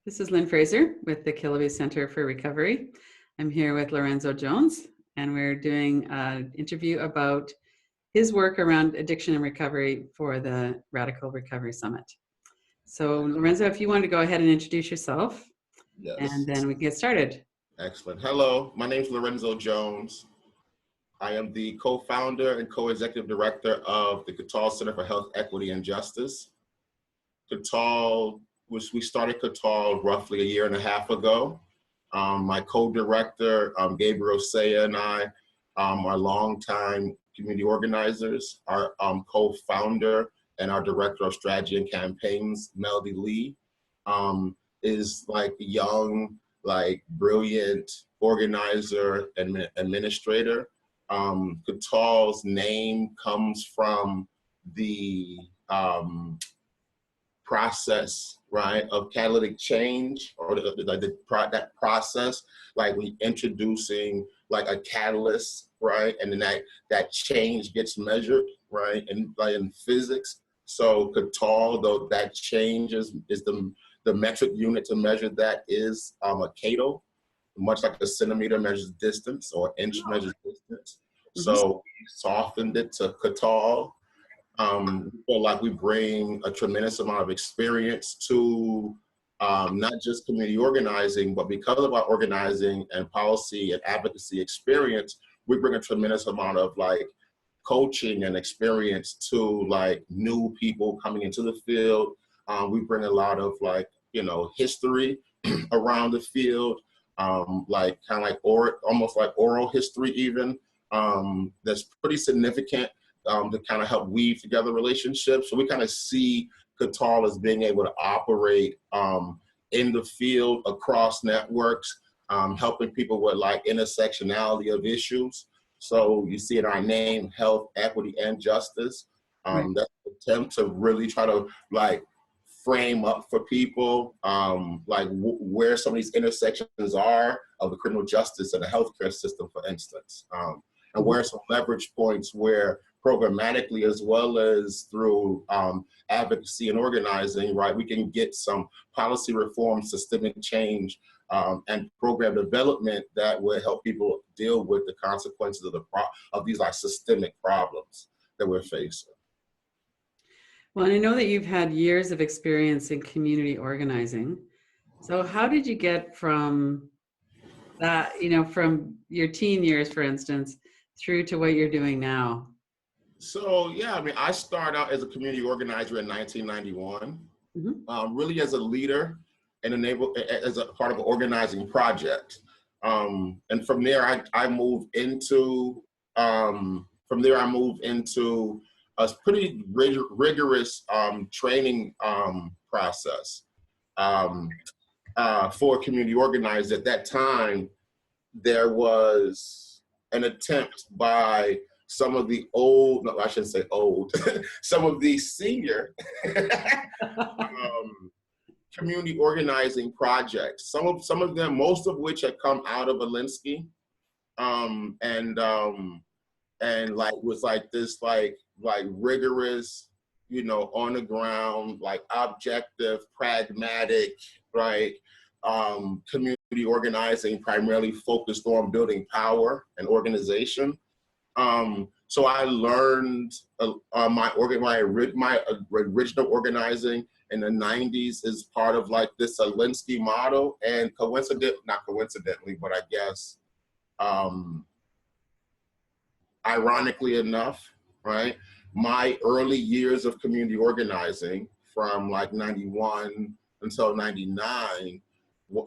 This is Lynn Fraser with the Kiloby Center for Recovery. I'm here with Lorenzo Jones, and we're doing an interview about his work around addiction and recovery for the Radical Recovery Summit. So Lorenzo, if you want to go ahead and introduce yourself, Yes. and then we can get started. Excellent. Hello, my name is Lorenzo Jones. I am the co-founder and co-executive director of the Kiloby Center for Health, Equity, and Justice. We started Kiloby roughly a year and a half ago. My co-director, Gabriel Saya, and I are longtime community organizers. Our co-founder and our director of strategy and campaigns, Melody Lee, is like a young, brilliant organizer and administrator. Kiloby's name comes from the process, right, of catalytic change, or that process, like we introducing like a catalyst, right, and then that change gets measured, right, and like in physics. So Kiloby, though that change is the metric unit to measure that is a kilo, much like a centimeter measures distance or inch measures distance. So we softened it to Kiloby. Feel like we bring a tremendous amount of experience to not just community organizing, but because of our organizing and policy and advocacy experience, we bring a tremendous amount of coaching and experience to new people coming into the field. We bring a lot of history around the field, almost like oral history even, that's pretty significant to kind of help weave together relationships. So we kind of see Kiloby as being able to operate in the field across networks, helping people with intersectionality of issues. So you see in our name, health, equity, and justice. That's an attempt to really try to frame up for people where some of these intersections are of the criminal justice and the healthcare system, for instance, and where some leverage points where programmatically as well as through advocacy and organizing, right, we can get some policy reform, systemic change, and program development that will help people deal with the consequences of these systemic problems that we're facing. Well, and I know that you've had years of experience in community organizing. So how did you get from that, from your teen years, for instance, through to what you're doing now? So, yeah, I mean, I started out as a community organizer in 1991, really as a leader and as a part of an organizing project. And from there, I moved into a pretty rigorous training process for community organizers. At that time, there was an attempt by some of the old, no, I shouldn't say old, some of the senior community organizing projects. Some of them, most of which had come out of Alinsky, was this rigorous, on the ground, objective, pragmatic, right, community organizing primarily focused on building power and organization. So I learned my original organizing in the 90s is part of this Alinsky model, and not coincidentally, but I guess ironically enough, right, my early years of community organizing from 91 until 99,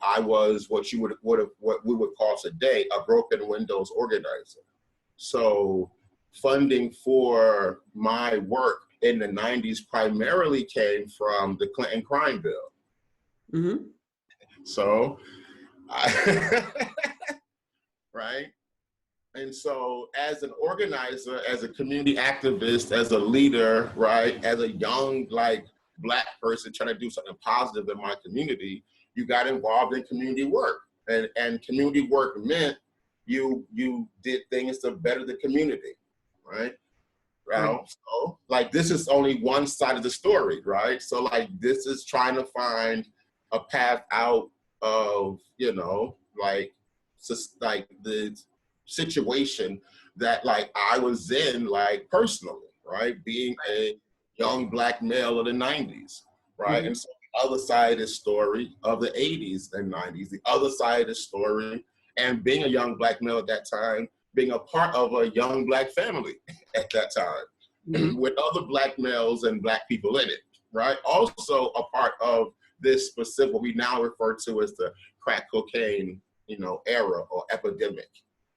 I was what we would call today a broken windows organizer. So funding for my work in the 90s primarily came from the Clinton crime bill. So, right? And so as an organizer, as a community activist, as a leader, right, as a young Black person trying to do something positive in my community, you got involved in community work. And community work meant you did things to better the community, right? So this is only one side of the story, right? So this is trying to find a path out of, you know, like the situation that like I was in, like personally, right? Being a young Black male of the 90s, right? Mm-hmm. And so the other side of the story of the 80s and 90s, the other side of the story, and being a young Black male at that time, being a part of a young Black family at that time, Mm-hmm. with other Black males and Black people in it, right? Also a part of this specific, what we now refer to as the crack cocaine, you know, era or epidemic,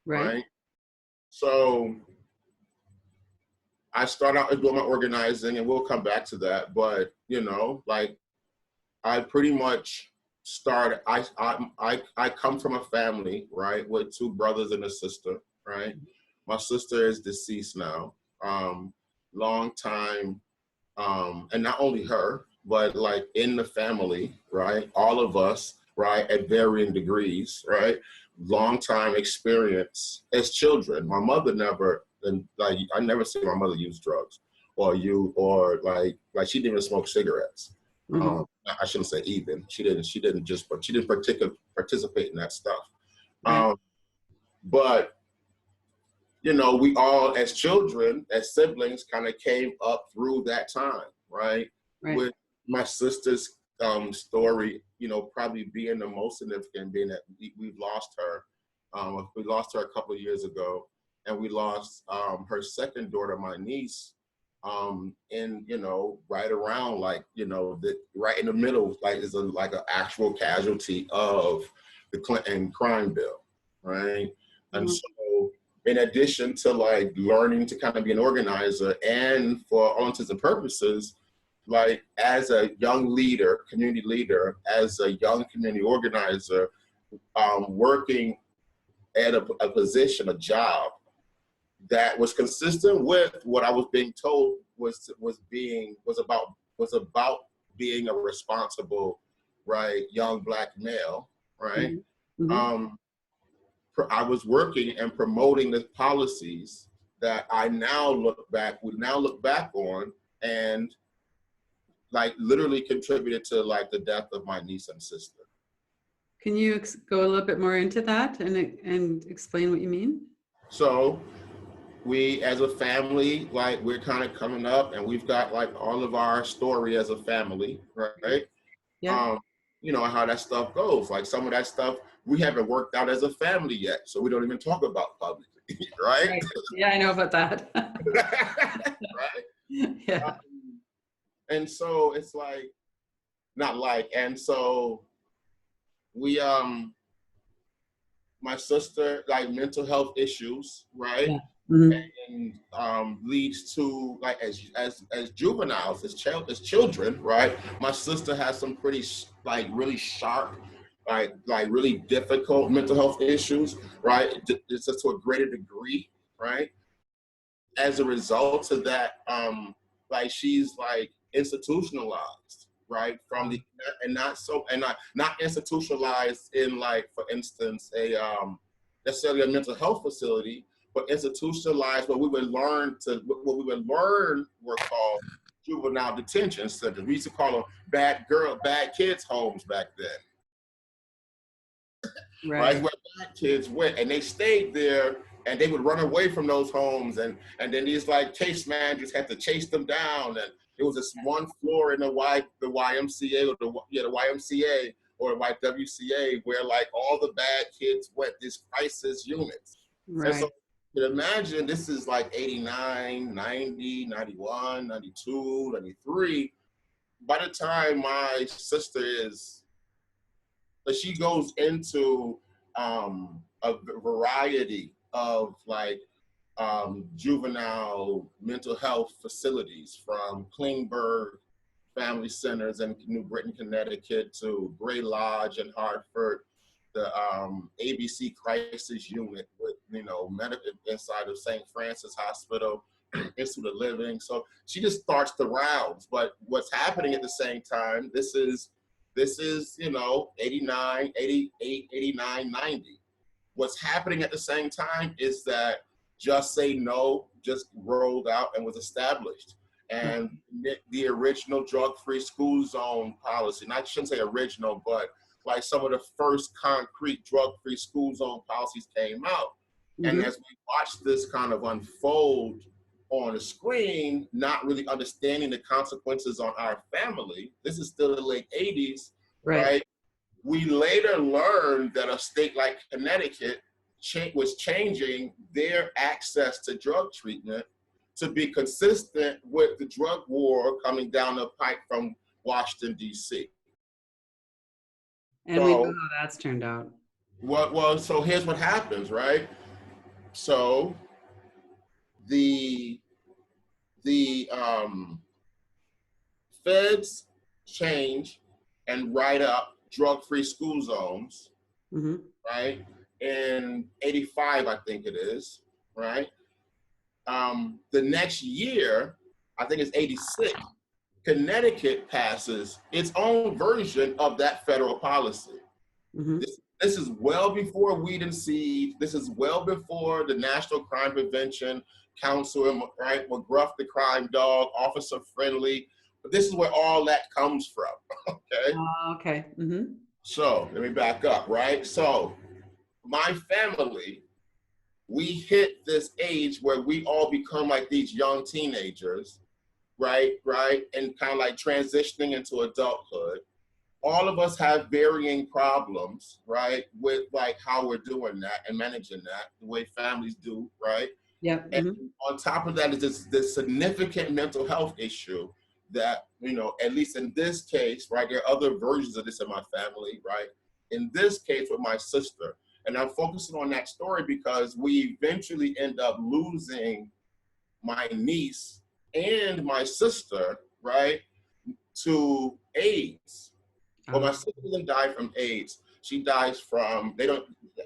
Right. right? So I start out doing my organizing, and we'll come back to that. But you know, like I pretty much started. I come from a family, right, with two brothers and a sister, right. My sister is deceased now. Long time, and not only her, but like in the family, right, all of us, right, at varying degrees, right, long time experience as children. My mother never, and like I never seen my mother use drugs or like she didn't even smoke cigarettes. Mm-hmm. I shouldn't say even. She didn't just, but she didn't participate in that stuff. Right. But you know, we all as children, as siblings, kind of came up through that time, right? Right. With my sister's story, you know, probably being the most significant, being that we've lost her. We lost her a couple of years ago, and we lost her second daughter, my niece, in, you know, right around like, you know, right in the middle, like is like an actual casualty of the Clinton crime bill, right? And Mm-hmm. so in addition to like learning to kind of be an organizer, and for all intents and purposes, like as a young leader, community leader, as a young community organizer, working at a position, a job that was consistent with what I was being told was about being a responsible, right, young Black male, right? Mm-hmm. Um, I was working and promoting the policies that I now look back on, and like literally contributed to like the death of my niece and sister. Can you go a little bit more into that and explain what you mean? So we as a family, like we're kind of coming up, and we've got like all of our story as a family, right? Yeah. You know how that stuff goes. Like some of that stuff we haven't worked out as a family yet, so we don't even talk about publicly, right? Right. Yeah, I know about that. Right? Yeah. And so it's like, not like, and so we, my sister, like mental health issues, right? Yeah. Mm-hmm. And leads to like as juveniles, as children, right? My sister has some pretty like really sharp, like really difficult mental health issues, right? It's just to a greater degree, right? As a result of that, like she's like institutionalized, right? From the and not institutionalized in like, for instance, a necessarily a mental health facility, but institutionalized what we would learn were called juvenile detention centers. We used to call them bad kids homes back then. Right, where Black kids went, and they stayed there, and they would run away from those homes, and then these like case managers had to chase them down, and there was this one floor in the YMCA or the YMCA or YWCA where like all the bad kids went, these crisis units. Right. And so you can imagine this is like 89, 90, 91, 92, 93. By the time my sister is, but she goes into a variety of like juvenile mental health facilities, from Klingberg Family Centers in New Britain, Connecticut, to Gray Lodge in Hartford, the ABC Crisis Unit with, you know, medical inside of St. Francis Hospital, Institute of Living. So she just starts the rounds. But what's happening at the same time, this is, you know, 89, 88, 89, 90. What's happening at the same time is that Just Say No just rolled out and was established. and the original drug-free school zone policy. And I shouldn't say original, but like some of the first concrete drug-free school zone policies came out. And as we watch this kind of unfold on the screen, not really understanding the consequences on our family, this is still the late 80s, right? We later learned that a state like Connecticut was changing their access to drug treatment to be consistent with the drug war coming down the pike from Washington, D.C. And we know how that's turned out. Well, so here's what happens, right? So the feds change and write up drug-free school zones, right? In 85, I think it is, right? The next year, I think it's 86, Connecticut passes its own version of that federal policy. This is well before Weed and Seed. This is well before the National Crime Prevention Council, right? McGruff the crime dog, officer friendly. But this is where all that comes from, okay? Okay. So let me back up, right? So my family, we hit this age where we all become like these young teenagers, right? And kind of like transitioning into adulthood. All of us have varying problems, right? With like how we're doing that and managing that, the way families do, right? And on top of that is this significant mental health issue that, you know, at least in this case, right? There are other versions of this in my family, right? In this case with my sister. And I'm focusing on that story because we eventually end up losing my niece and my sister, right? To AIDS. Well, my sister didn't die from AIDS. She dies from,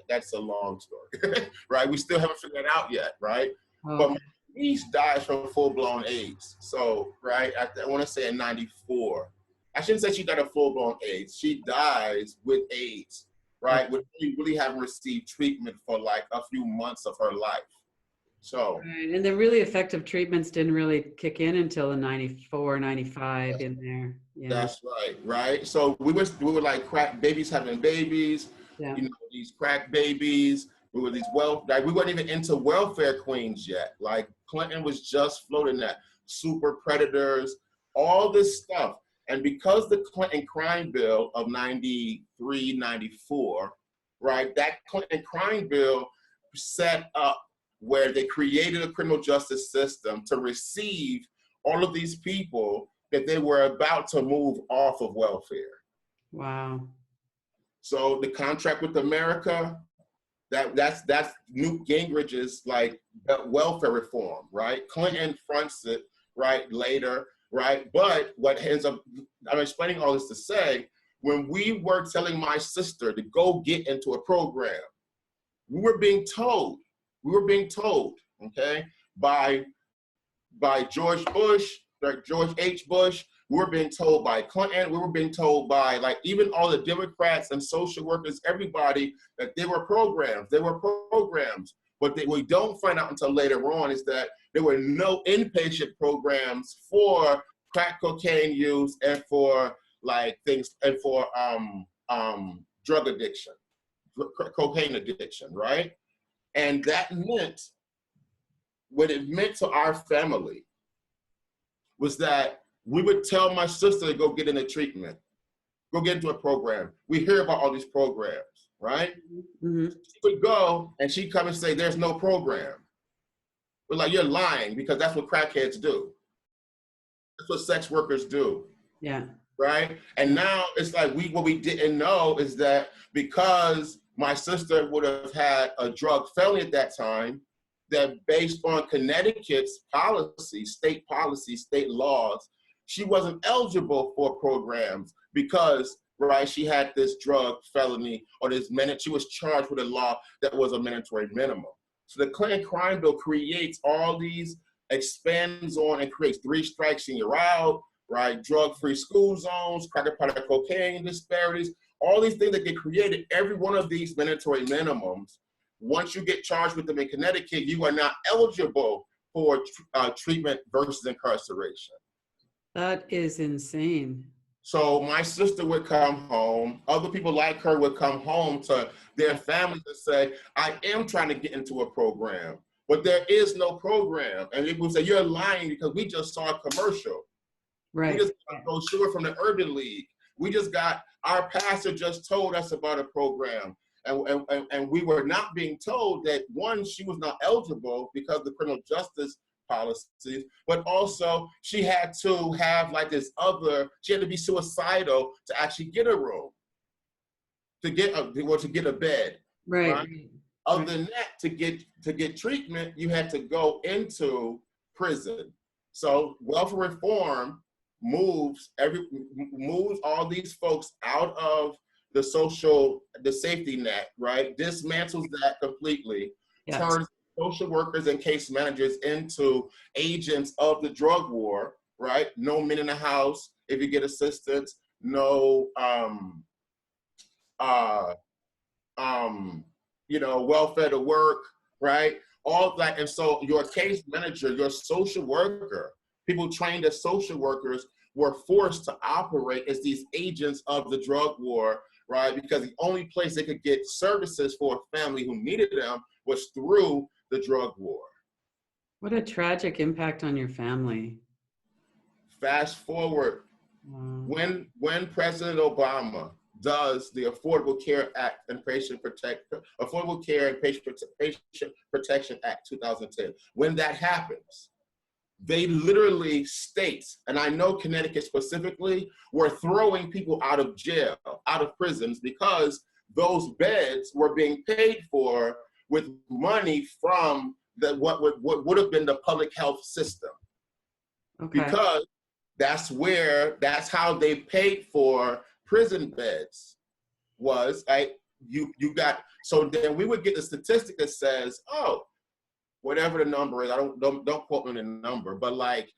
that's a long story, right? We still haven't figured it out yet, right? But my niece dies from full-blown AIDS. So, right, I want to say in 94. I shouldn't say she died of full-blown AIDS. She dies with AIDS, right? With really having received treatment for like a few months of her life. So, and the really effective treatments didn't really kick in until the 94, 95 in there. That's right. So we were like crack babies having babies, you know, these crack babies. We were we weren't even into welfare queens yet. Like Clinton was just floating that, super predators, all this stuff. And because the Clinton crime bill of 93, 94, right, that Clinton crime bill set up where they created a criminal justice system to receive all of these people that they were about to move off of welfare. Wow. So the contract with America, that's Newt Gingrich's like welfare reform, right? Clinton fronts it, right, later, right? But what ends up, I'm explaining all this to say, when we were telling my sister to go get into a program, we were being told, okay, by George Bush, like George H. Bush, we were being told by Clinton, we were being told by like even all the Democrats and social workers, everybody, that there were programs. But we don't find out until later on is that there were no inpatient programs for crack cocaine use and for like things, and for drug addiction, cocaine addiction, right? And that meant, what it meant to our family was that we would tell my sister to go get into treatment, go get into a program. We hear about all these programs, right? She would go and she'd come and say, there's no program. We're like, you're lying, because that's what crackheads do. That's what sex workers do. Yeah. Right? And now it's like what we didn't know is that because my sister would have had a drug felony at that time, that based on Connecticut's policy, state laws, she wasn't eligible for programs because, right, she had this drug felony or she was charged with a law that was a mandatory minimum. So the Clinton crime bill creates all these, expands on and creates 3 strikes and you're out, right? Drug-free school zones, crack powder cocaine disparities, all these things that get created, every one of these mandatory minimums. Once you get charged with them in Connecticut, you are not eligible for treatment versus incarceration. That is insane. So my sister would come home. Other people like her would come home to their families and say, I am trying to get into a program, but there is no program. And people would say, you're lying because we just saw a commercial. Right. We just got a brochure from the Urban League. Our pastor just told us about a program. And we were not being told that, one, she was not eligible because of the criminal justice policies, but also she had to have she had to be suicidal to actually get a room, to get a bed. Right. Other than that, to get treatment, you had to go into prison. So welfare reform moves all these folks out of the safety net, right? Dismantles that completely, turns social workers and case managers into agents of the drug war, right? No men in the house if you get assistance, no welfare to work, right? All that. And so your case manager, your social worker, people trained as social workers were forced to operate as these agents of the drug war, right? Because the only place they could get services for a family who needed them was through the drug war. What a tragic impact on your family. Fast forward, when President Obama does the Affordable Care Act and Affordable Care and Patient Protection Act 2010, when that happens, they literally state, and I know Connecticut specifically, were throwing people out of jail, out of prisons, because those beds were being paid for with money from what would have been the public health system. Okay. Because that's how they paid for prison beds was, right? So then we would get the statistic that says, oh, whatever the number is, don't quote me on the number, but like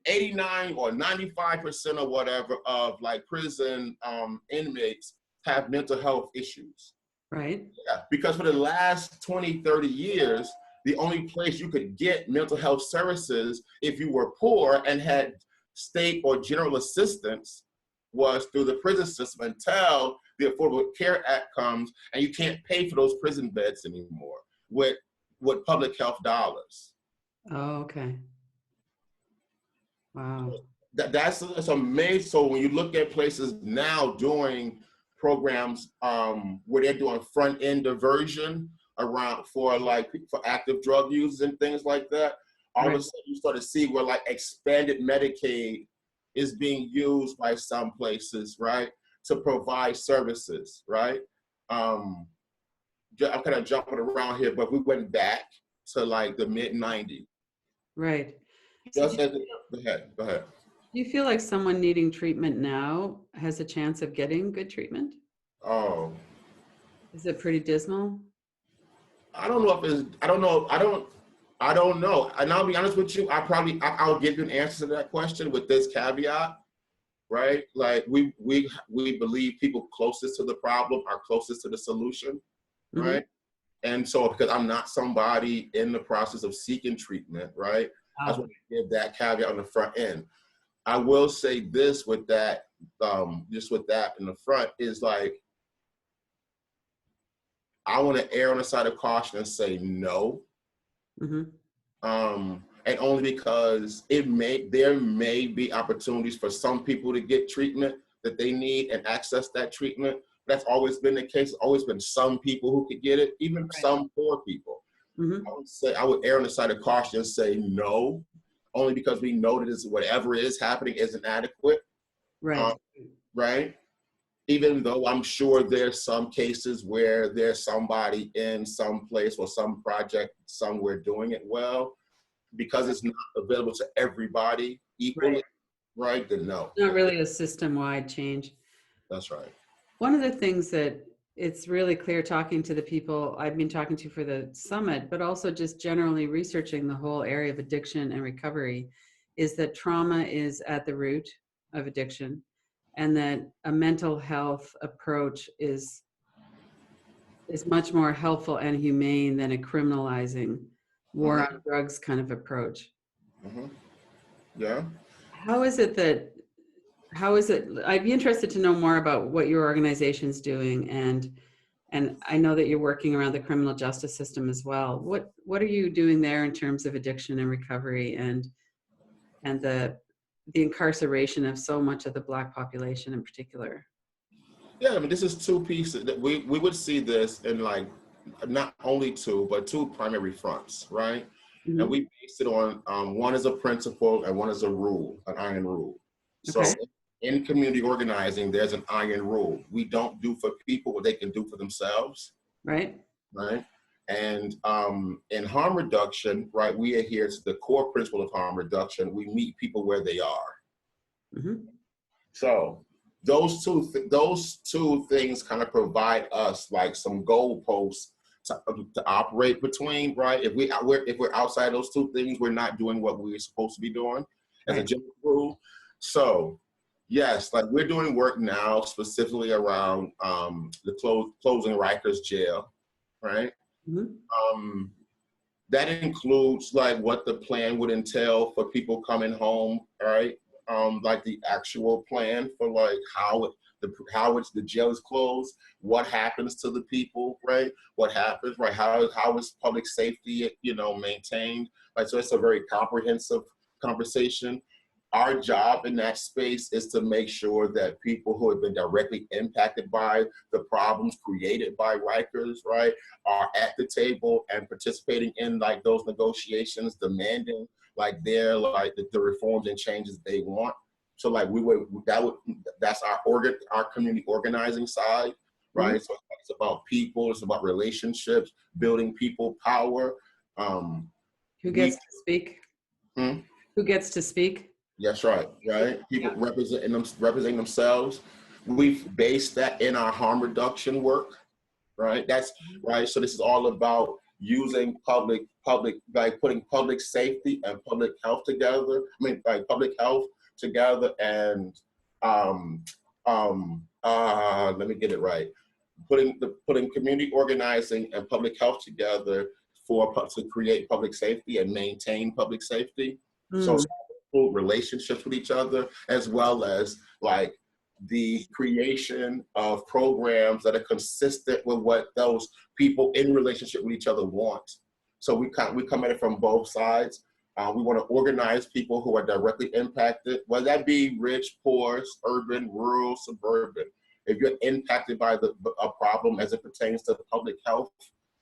89 or 95% or whatever of like prison inmates have mental health issues. Right. Yeah, because for the last 20, 30 years, the only place you could get mental health services if you were poor and had state or general assistance was through the prison system, until the Affordable Care Act comes and you can't pay for those prison beds anymore with public health dollars. Oh, okay. Wow. That's amazing. So when you look at places now doing programs where they're doing front end diversion around for active drug users and things like that, all of a sudden you start to see where like expanded Medicaid is being used by some places, right, to provide services, right? I'm kind of jumping around here, but we went back to like the mid-90s. Right. Go ahead. Do you feel like someone needing treatment now has a chance of getting good treatment? Oh. Is it pretty dismal? I don't know. And I'll be honest with you, I'll give you an answer to that question with this caveat, right? Like we believe people closest to the problem are closest to the solution, right? And so because I'm not somebody in the process of seeking treatment, right? I just want to give that caveat on the front end. I will say this with that, just with that in the front is like, I want to err on the side of caution and say no. And only because there may be opportunities for some people to get treatment that they need and access that treatment. That's always been the case. Always been some people who could get it, even some poor people. I would err on the side of caution and say no, only because we know that whatever is happening isn't adequate. Right. Even though I'm sure there's some cases where there's somebody in some place or some project somewhere doing it well, because it's not available to everybody equally, right? Then no. Not really a system-wide change. That's right. One of the things that it's really clear talking to the people I've been talking to for the summit, but also just generally researching the whole area of addiction and recovery, is that trauma is at the root of addiction, and that a mental health approach is much more helpful and humane than a criminalizing war on drugs kind of approach. Yeah. how is it that, how is it, I'd be interested to know more about what your organization's doing, and I know that you're working around the criminal justice system as well. What are you doing there in terms of addiction and recovery, and the incarceration of so much of the Black population in particular? Yeah, I mean, this is two pieces that we would see this in like not only two, but two primary fronts, right? And Hmm. we base it on one is a principle and one is a rule, an iron rule. So Okay. in community organizing, there's an iron rule. We don't do for people what they can do for themselves, Right. right? And in harm reduction, right, we adhere to the core principle of harm reduction. We meet people where they are. Hmm. So those two things kind of provide us like some goalposts to operate between, right? If we're outside those two things, we're not doing what we're supposed to be doing as a Right. general rule. So yes, like we're doing work now specifically around closing Rikers jail, right? Hmm. Um, that includes like what the plan would entail for people coming home, right? Like the actual plan for like the jail is closed, what happens to the people, right? What happens, right? How is public safety, maintained? Right. So it's a very comprehensive conversation. Our job in that space is to make sure that people who have been directly impacted by the problems created by Rikers, right, are at the table and participating in like those negotiations, demanding like the reforms and changes they want. So like that's our community organizing side, Hmm. right? So it's about people, it's about relationships, building people power. Who We gets to speak? hmm? Who gets to speak? That's right, right? People Yeah. representing themselves. We've based that in our harm reduction work, right? That's right. So this is all about using like putting public safety and public health together. I mean, like public health together and let me get it right. Putting community organizing and public health together to create public safety and maintain public safety. So Mm. relationships with each other, as well as like the creation of programs that are consistent with what those people in relationship with each other want. So we come at it from both sides. We want to organize people who are directly impacted, whether that be rich, poor, urban, rural, suburban. If you're impacted by a problem as it pertains to public health,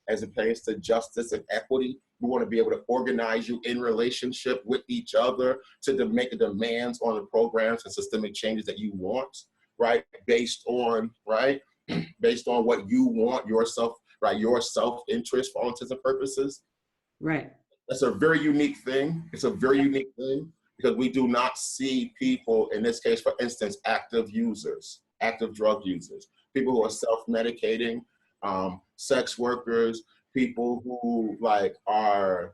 as it pertains to justice and equity, we want to be able to organize you in relationship with each other to make the demands on the programs and systemic changes that you want, right? Based on what you want yourself, right? Your self-interest for all intents and purposes. Right. That's a very unique thing. It's a very unique thing because we do not see people, in this case, for instance, active drug users, people who are self-medicating, sex workers, people who like are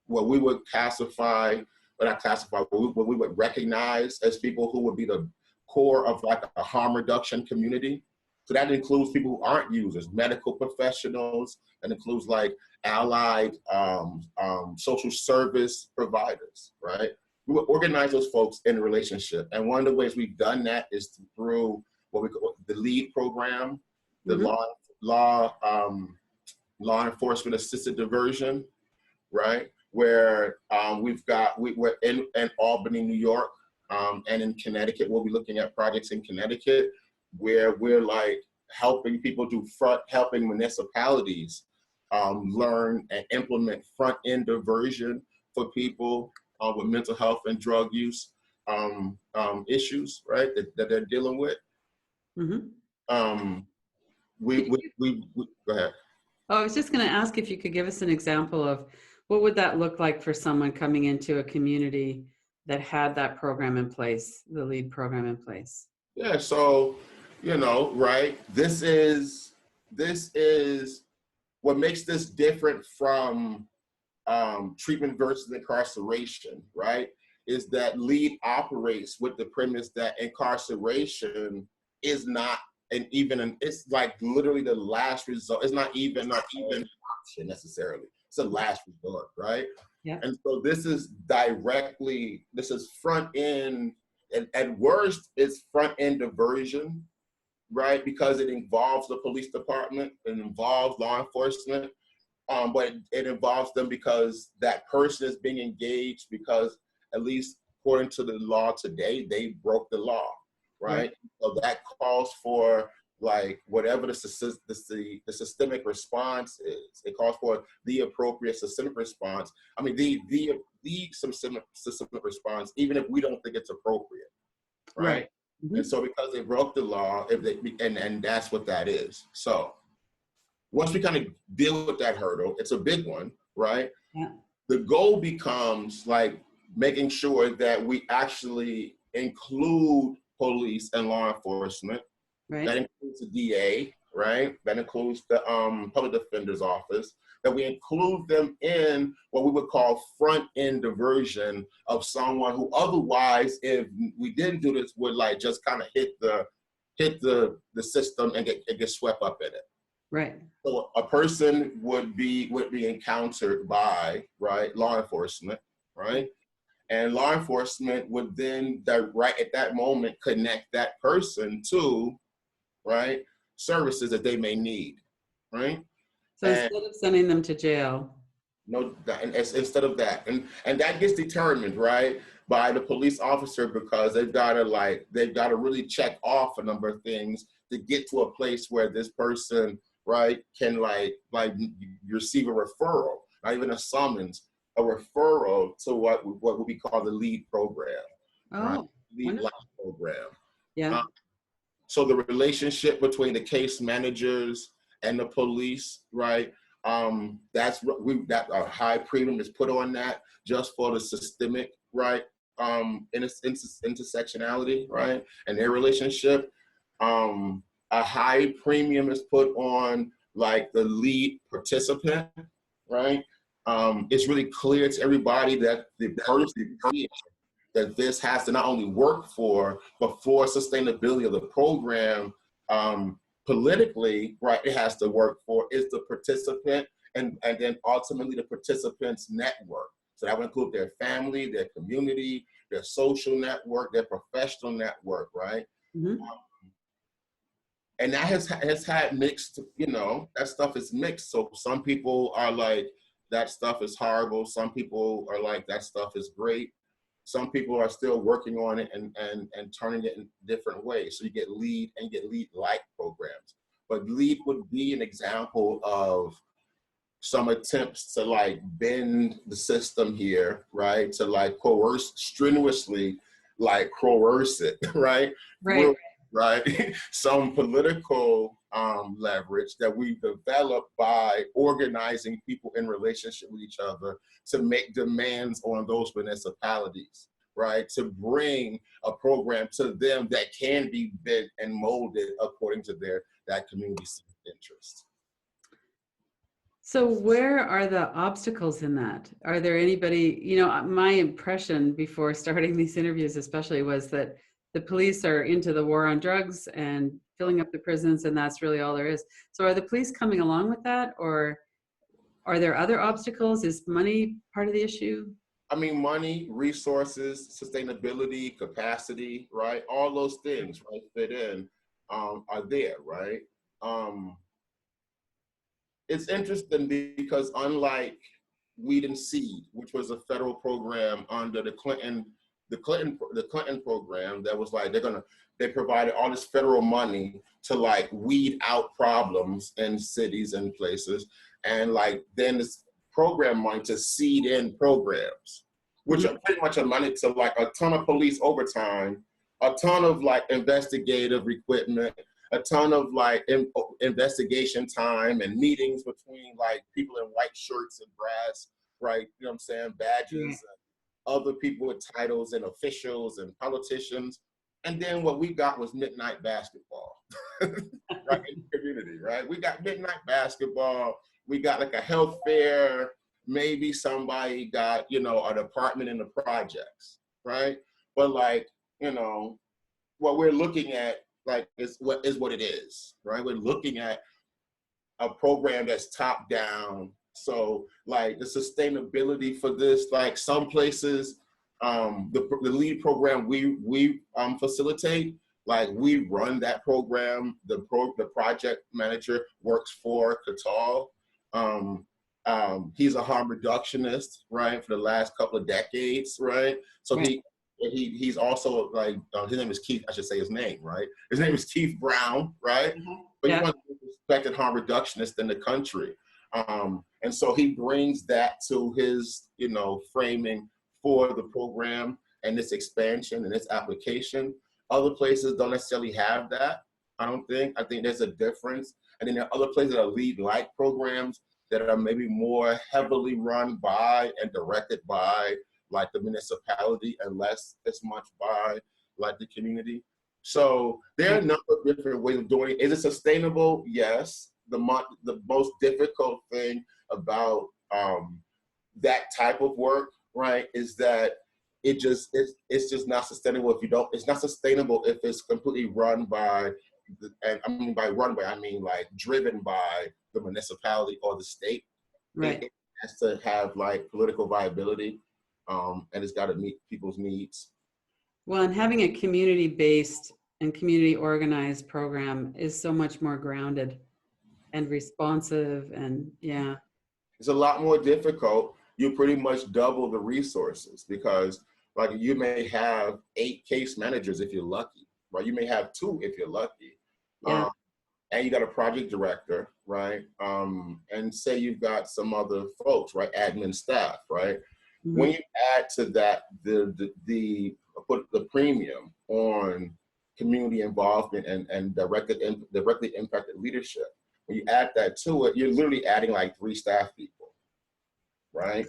what we would classify, but not classify, what we would recognize as people who would be the core of like a harm reduction community. So that includes people who aren't users, medical professionals, and includes like allied social service providers, right? We would organize those folks in a relationship. And one of the ways we've done that is through what we call the LEAD program, the Hmm. law enforcement assisted diversion, right? Where we're in Albany, New York, and in Connecticut. We'll be looking at projects in Connecticut where we're like helping municipalities learn and implement front end diversion for people with mental health and drug use issues, right? That they're dealing with. Hmm. Um, we go ahead. Oh, I was just going to ask if you could give us an example of what would that look like for someone coming into a community that had that program in place, the LEAD program in place. Yeah, so right. This is what makes this different from treatment versus incarceration, right? Is that LEAD operates with the premise that incarceration is not it's like literally the last result. It's not even an option necessarily. It's the last resort, right? Yeah. And so this is front end, and at worst, it's front end diversion, right? Because it involves the police department, it involves law enforcement, but it involves them because that person is being engaged because, at least according to the law today, they broke the law, right? So that calls for like whatever the systemic response is. It calls for the appropriate systemic response. I mean, the systemic response, even if we don't think it's appropriate, right? Mm-hmm. And so because they broke the law, and that's what that is. So once we kind of deal with that hurdle, it's a big one, right? Yeah. The goal becomes like making sure that we actually include police and law enforcement. Right. That includes the DA, right? That includes the public defender's office. That we include them in what we would call front end diversion of someone who otherwise, if we didn't do this, would like just kind of hit the system and get swept up in it. Right. So a person would be encountered by, right, law enforcement, right? And law enforcement would then, right at that moment, connect that person to, right, services that they may need, right? So instead of sending them to jail. No, and instead of that, and that gets determined, right, by the police officer, because they've got to really check off a number of things to get to a place where this person, right, can like receive a referral, not even a summons, a referral to what would be called the LEAD program, right? LEAD Life program. Yeah. So the relationship between the case managers and the police, right? That a high premium is put on that just for the systemic, right? Intersectionality, right? And their relationship. A high premium is put on like the lead participant, right? It's really clear to everybody that the person that this has to not only work for, but for sustainability of the program, politically, right, it has to work for is the participant and then ultimately the participant's network. So that would include their family, their community, their social network, their professional network, right? Mm-hmm. And that has had mixed, that stuff is mixed. So some people are like, that stuff is horrible. Some people are like, that stuff is great. Some people are still working on it and turning it in different ways. So you get LEAD and you get LEAD-like programs. But LEAD would be an example of some attempts to like bend the system here, right? To like strenuously coerce it, right? Right. Right? Some political leverage that we developed by organizing people in relationship with each other to make demands on those municipalities, right? To bring a program to them that can be bent and molded according to that community's interest. So where are the obstacles in that? Are there anybody, my impression before starting these interviews especially was that the police are into the war on drugs and filling up the prisons, and that's really all there is. So are the police coming along with that, or are there other obstacles? Is money part of the issue? I mean, money, resources, sustainability, capacity, right? All those things, right, fit in, are there, right? It's interesting because unlike Weed and Seed, which was a federal program under the Clinton program that was like, they provided all this federal money to like weed out problems in cities and places. And like, then this program money to seed in programs, which are pretty much a money to like a ton of police overtime, a ton of like investigative equipment, a ton of like investigation time and meetings between like people in white shirts and brass, right? You know what I'm saying? Badges and other people with titles and officials and politicians. And then what we got was midnight basketball, right? In the community, right? We got midnight basketball. We got like a health fair. Maybe somebody got, a department in the projects, right? But like, what we're looking at like is what it is, right? We're looking at a program that's top down, So like the sustainability for this, like some places, the lead program we facilitate, like we run that program. The project manager works for Katal. He's a harm reductionist, right, for the last couple of decades, right? So Right. he's also like his name is Keith. I should say his name, right? His name is Keith Brown, right? But he's Yeah. one of the most respected harm reductionists in the country. And so he brings that to his, framing for the program and its expansion and its application. Other places don't necessarily have that. I don't think. I think there's a difference. And then there are other places that are lead-like programs that are maybe more heavily run by and directed by like the municipality and less as much by like the community. So there are a number of different ways of doing it. Is it sustainable? Yes. The most difficult thing about that type of work, right, is that it's just not sustainable if you don't. It's not sustainable if it's completely run by, and I mean by run by, I mean like driven by the municipality or the state. Right. It has to have like political viability, and it's got to meet people's needs. Well, and having a community-based and community-organized program is so much more grounded and responsive, and yeah. It's a lot more difficult. You pretty much double the resources because like you may have 8 case managers if you're lucky, right? You may have 2 if you're lucky. Yeah. And you got a project director, right? And say you've got some other folks, right? Admin staff, right? Mm-hmm. When you add to that put the premium on community involvement and directly impacted leadership, when you add that to it, you're literally adding like 3 staff people, right?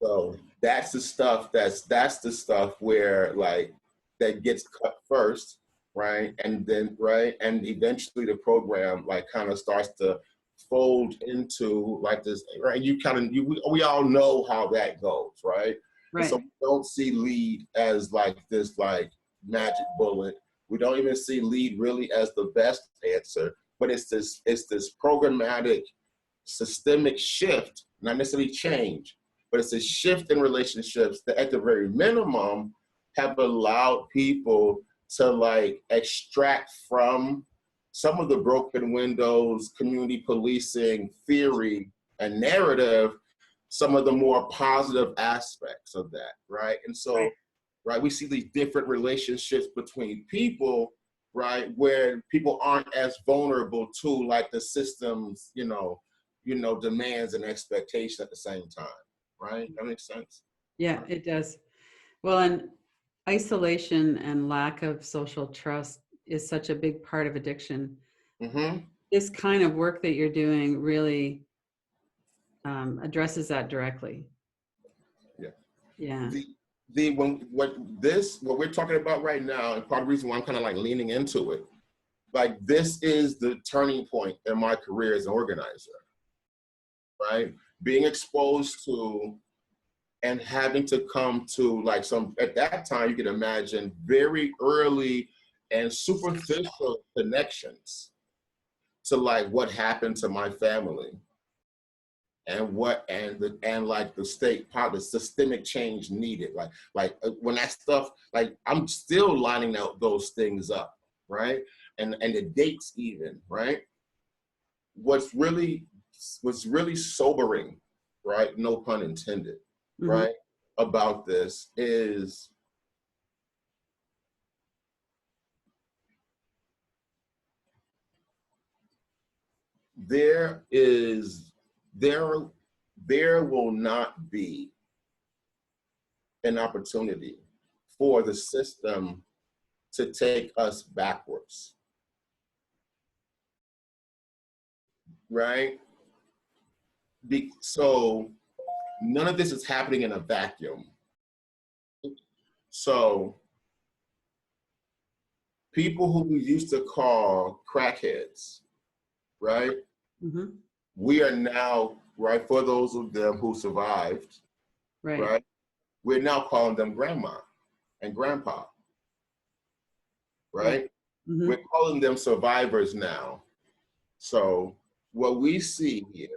So that's the stuff that's the stuff where like that gets cut first, right? And then and eventually the program like kind of starts to fold into like this, right? We all know how that goes, right? Right. And so we don't see lead as like this like magic bullet. We don't even see lead really as the best answer, but it's this programmatic systemic shift, not necessarily change, but it's a shift in relationships that at the very minimum have allowed people to like extract from some of the broken windows, community policing theory and narrative, some of the more positive aspects of that, right? And so, right, we see these different relationships between people, right, where people aren't as vulnerable to like the system's, demands and expectations at the same time, right? That makes sense? Yeah, it does. Well, and isolation and lack of social trust is such a big part of addiction. Mm-hmm. This kind of work that you're doing really addresses that directly. Yeah. Yeah. What we're talking about right now, and part of the reason why I'm kind of like leaning into it, like this is the turning point in my career as an organizer, right? Being exposed to and having to come to like at that time, you can imagine very early and superficial connections to like what happened to my family and like the systemic change needed. Like when that stuff, like I'm still lining out those things up, right? And the dates even, right? What's really sobering, right? No pun intended, Mm-hmm. right? About this is there will not be an opportunity for the system to take us backwards, right? So none of this is happening in a vacuum. So people who we used to call crackheads, right? Mm-hmm. We are now, right, for those of them who survived, right? We're now calling them grandma and grandpa, right? Mm-hmm. We're calling them survivors now. So what we see here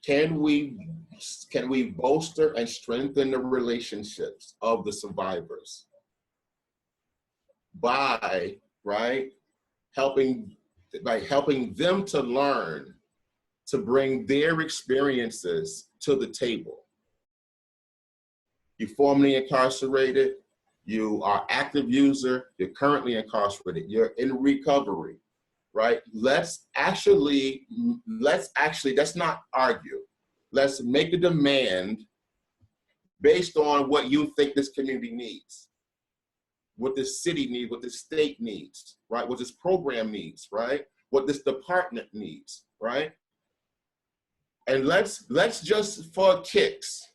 Can we bolster and strengthen the relationships of the survivors by, right, helping them to learn to bring their experiences to the table? You're formerly incarcerated, you are active user, you're currently incarcerated, you're in recovery, right? Let's not argue. Let's make a demand based on what you think this community needs, what this city needs, what this state needs, right? What this program needs, right? What this department needs, right? And let's just for kicks,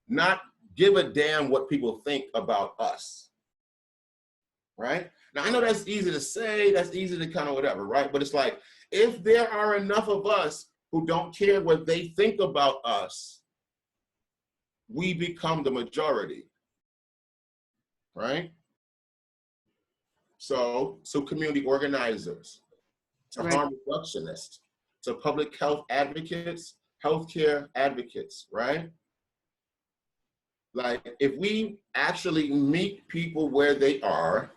not give a damn what people think about us, right? Now, I know that's easy to say, that's easy to kind of whatever, right? But it's like, if there are enough of us who don't care what they think about us, we become the majority, right? So community organizers, to harm reductionists, to public health advocates, healthcare advocates, right? Like, if we actually meet people where they are,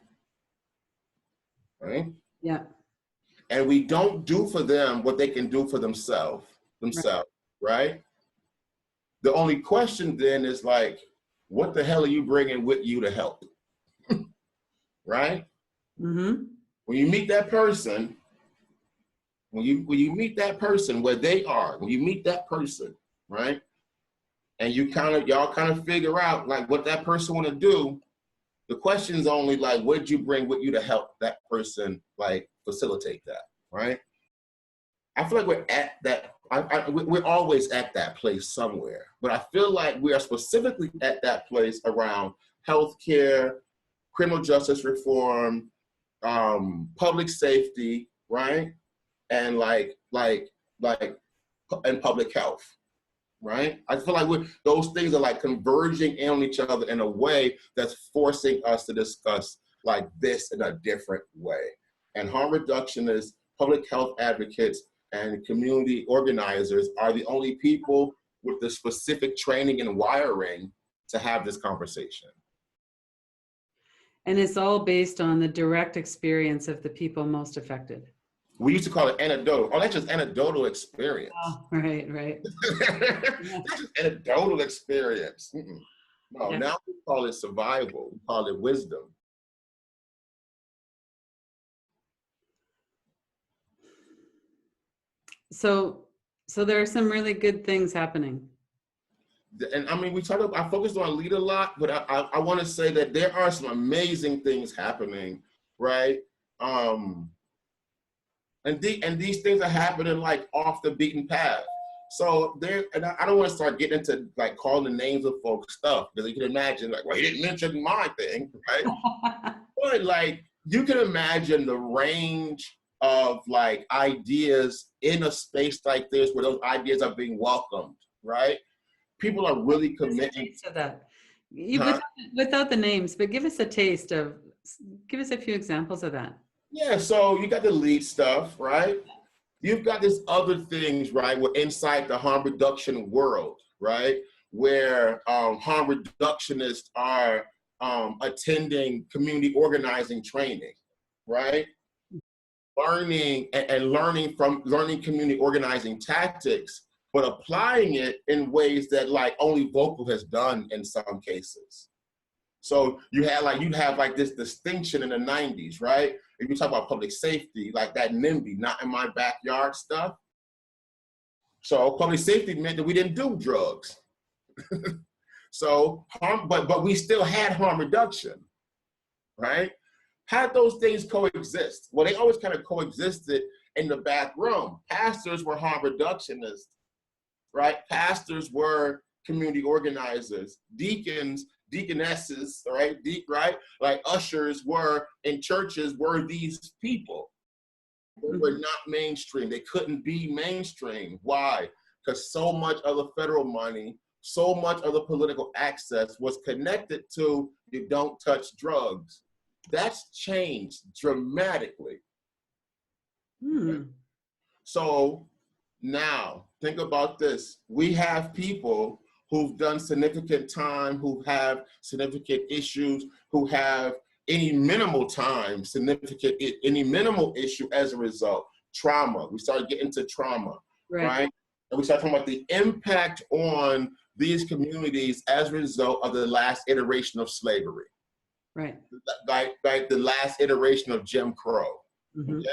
right? Yeah. And we don't do for them what they can do for themselves, right? The only question then is like, what the hell are you bringing with you to help, right? Mm-hmm. When you meet that person, when you meet that person where they are, when you meet that person, right? And y'all kind of figure out like what that person want to do. The question is only like, what did you bring with you to help that person like facilitate that, right? I feel like we're at that. We're always at that place somewhere, but I feel like we are specifically at that place around healthcare, criminal justice reform, public safety, right? And and public health, right? I feel like those things are like converging in on each other in a way that's forcing us to discuss like this in a different way. And harm reductionists, public health advocates, and community organizers are the only people with the specific training and wiring to have this conversation. And it's all based on the direct experience of the people most affected. We used to call it anecdotal. Oh, that's just anecdotal experience. Oh, right. That's just anecdotal experience. No, Yeah. now we call it survival. We call it wisdom. So there are some really good things happening. And I mean, I focused on lead a lot, but I want to say that there are some amazing things happening, right? And these things are happening like off the beaten path. So I don't want to start getting into like calling the names of folks stuff, because you can imagine like, well, he didn't mention my thing, right? But like, you can imagine the range of like ideas in a space like this where those ideas are being welcomed, right? People are really committing to that. Without the names, but give us a few examples of that. Yeah, so you got the lead stuff, right? You've got these other things, right? We're inside the harm reduction world, right? Where harm reductionists are attending community organizing training, right? Learning community organizing tactics, but applying it in ways that like only Vocal has done in some cases. So you'd have like this distinction in the 90s, right? If you talk about public safety, like that NIMBY, not in my backyard stuff. So public safety meant that we didn't do drugs. So but we still had harm reduction, right? How did those things coexist? Well, they always kind of coexisted in the back room. Pastors were harm reductionists, right? Pastors were community organizers. Deaconesses, right? Like ushers were in churches were these people. They were not mainstream. They couldn't be mainstream. Why? Because so much of the federal money, so much of the political access was connected to you don't touch drugs. That's changed dramatically. So Now, think about this. We have people who've done significant time, who have significant issues, who have any minimal time, any minimal issue as a result. Trauma. We started getting to trauma, right? And we started talking about the impact on these communities as a result of the last iteration of slavery. Right. Like the last iteration of Jim Crow. Mm-hmm. Okay?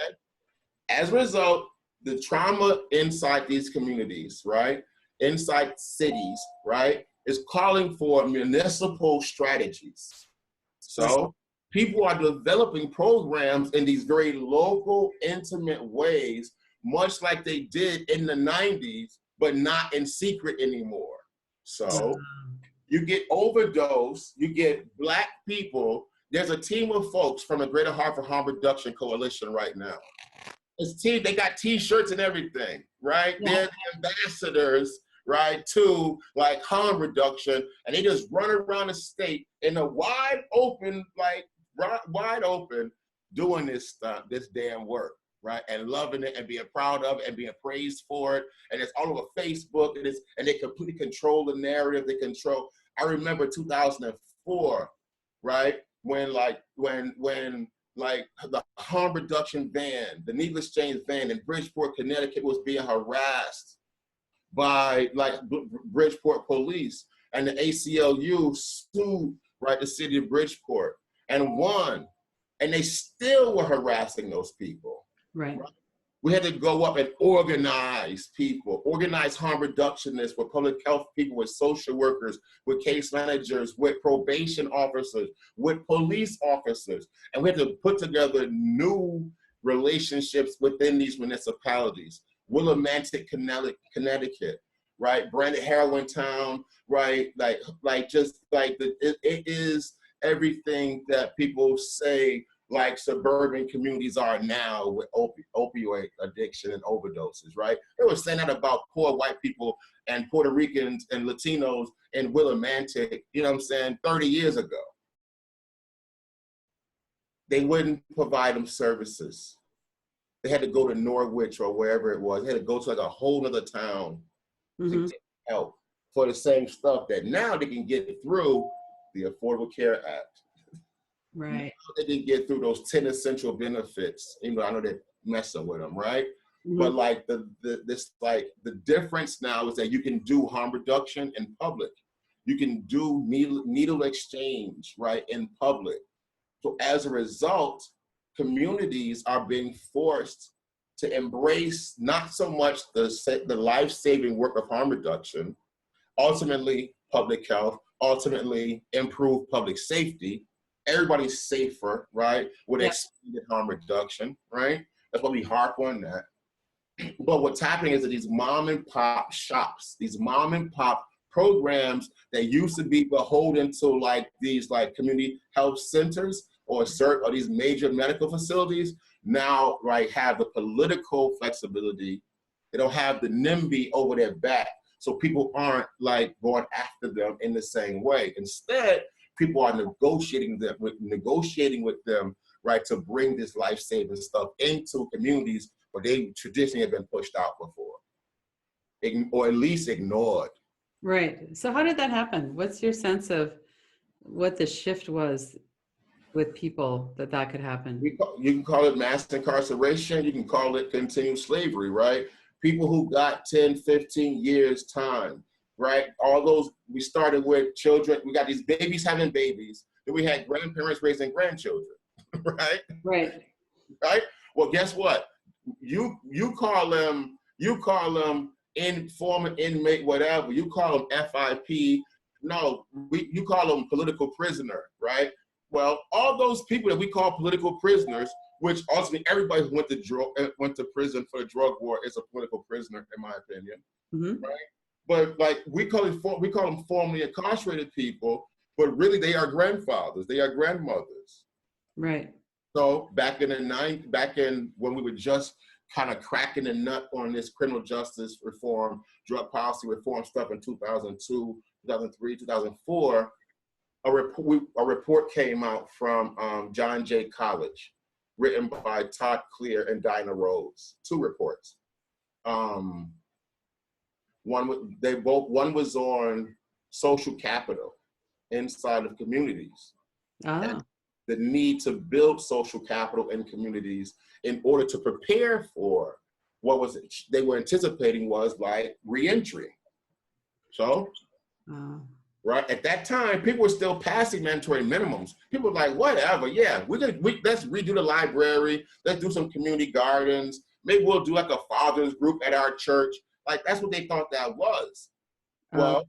As a result, the trauma inside these communities, right, inside cities, right, is calling for municipal strategies. So people are developing programs in these very local, intimate ways, much like they did in the 90s, but not in secret anymore. So you get overdose, you get Black people. There's a team of folks from the Greater Hartford Harm Reduction Coalition right now. They got T-shirts and everything, right? Yeah. They're the ambassadors, right, to like harm reduction, and they just run around the state in a wide open, doing this stuff, this damn work, right, and loving it and being proud of it and being praised for it, and it's all over Facebook, and they completely control the narrative. They control. I remember 2004, right, when the harm reduction van, the needle exchange van in Bridgeport, Connecticut was being harassed by Bridgeport police, and the ACLU sued, right, the city of Bridgeport and won, and they still were harassing those people. Right. We had to go up and organize people, organize harm reductionists with public health people, with social workers, with case managers, with probation officers, with police officers. And we had to put together new relationships within these municipalities. Willimantic, Connecticut, right? Brandon Heroin Town, right? It is everything that people say like suburban communities are now with opioid addiction and overdoses, right? They were saying that about poor white people and Puerto Ricans and Latinos in Willimantic, you know what I'm saying, 30 years ago. They wouldn't provide them services. They had to go to Norwich or wherever it was. They had to go to like a whole other town to get help for the same stuff that now they can get through the Affordable Care Act. Right. They didn't get through those 10 essential benefits. You know, I know they're messing with them, right? Mm-hmm. But like the difference now is that you can do harm reduction in public. You can do needle exchange, right, in public. So as a result, communities are being forced to embrace not so much the life-saving work of harm reduction, ultimately public health, ultimately improve public safety. Everybody's safer, right, with expanded harm reduction, right? That's why we harp on that. But what's happening is that these mom and pop shops, these mom and pop programs that used to be beholden to like these like community health centers or these major medical facilities, now right have the political flexibility. They don't have the NIMBY over their back, so people aren't like going after them in the same way. Instead, people are negotiating with them, right, to bring this life-saving stuff into communities where they traditionally have been pushed out before, or at least ignored. Right. So how did that happen? What's your sense of what the shift was with people that could happen? You can call it mass incarceration. You can call it continued slavery, right? People who got 10, 15 years time. Right? All those, we started with children. We got these babies having babies. Then we had grandparents raising grandchildren, right? Right. Right? Well, guess what? You call them former inmate, whatever. You call them FIP. No, you call them political prisoner, right? Well, all those people that we call political prisoners, which ultimately everybody who went to prison for the drug war is a political prisoner, in my opinion, right? But like we call them formerly incarcerated people, but really they are grandfathers, they are grandmothers. Right. So back in when we were just kind of cracking the nut on this criminal justice reform, drug policy reform stuff in 2002, 2003, 2004, a report came out from John Jay College, written by Todd Clear and Dinah Rhodes, 2 reports. One was on social capital inside of communities. Ah. The need to build social capital in communities in order to prepare for what was they were anticipating was like reentry. So, right at that time, people were still passing mandatory minimums. People were like, whatever, yeah, let's redo the library, let's do some community gardens, maybe we'll do like a father's group at our church. Like that's what they thought that was. Well,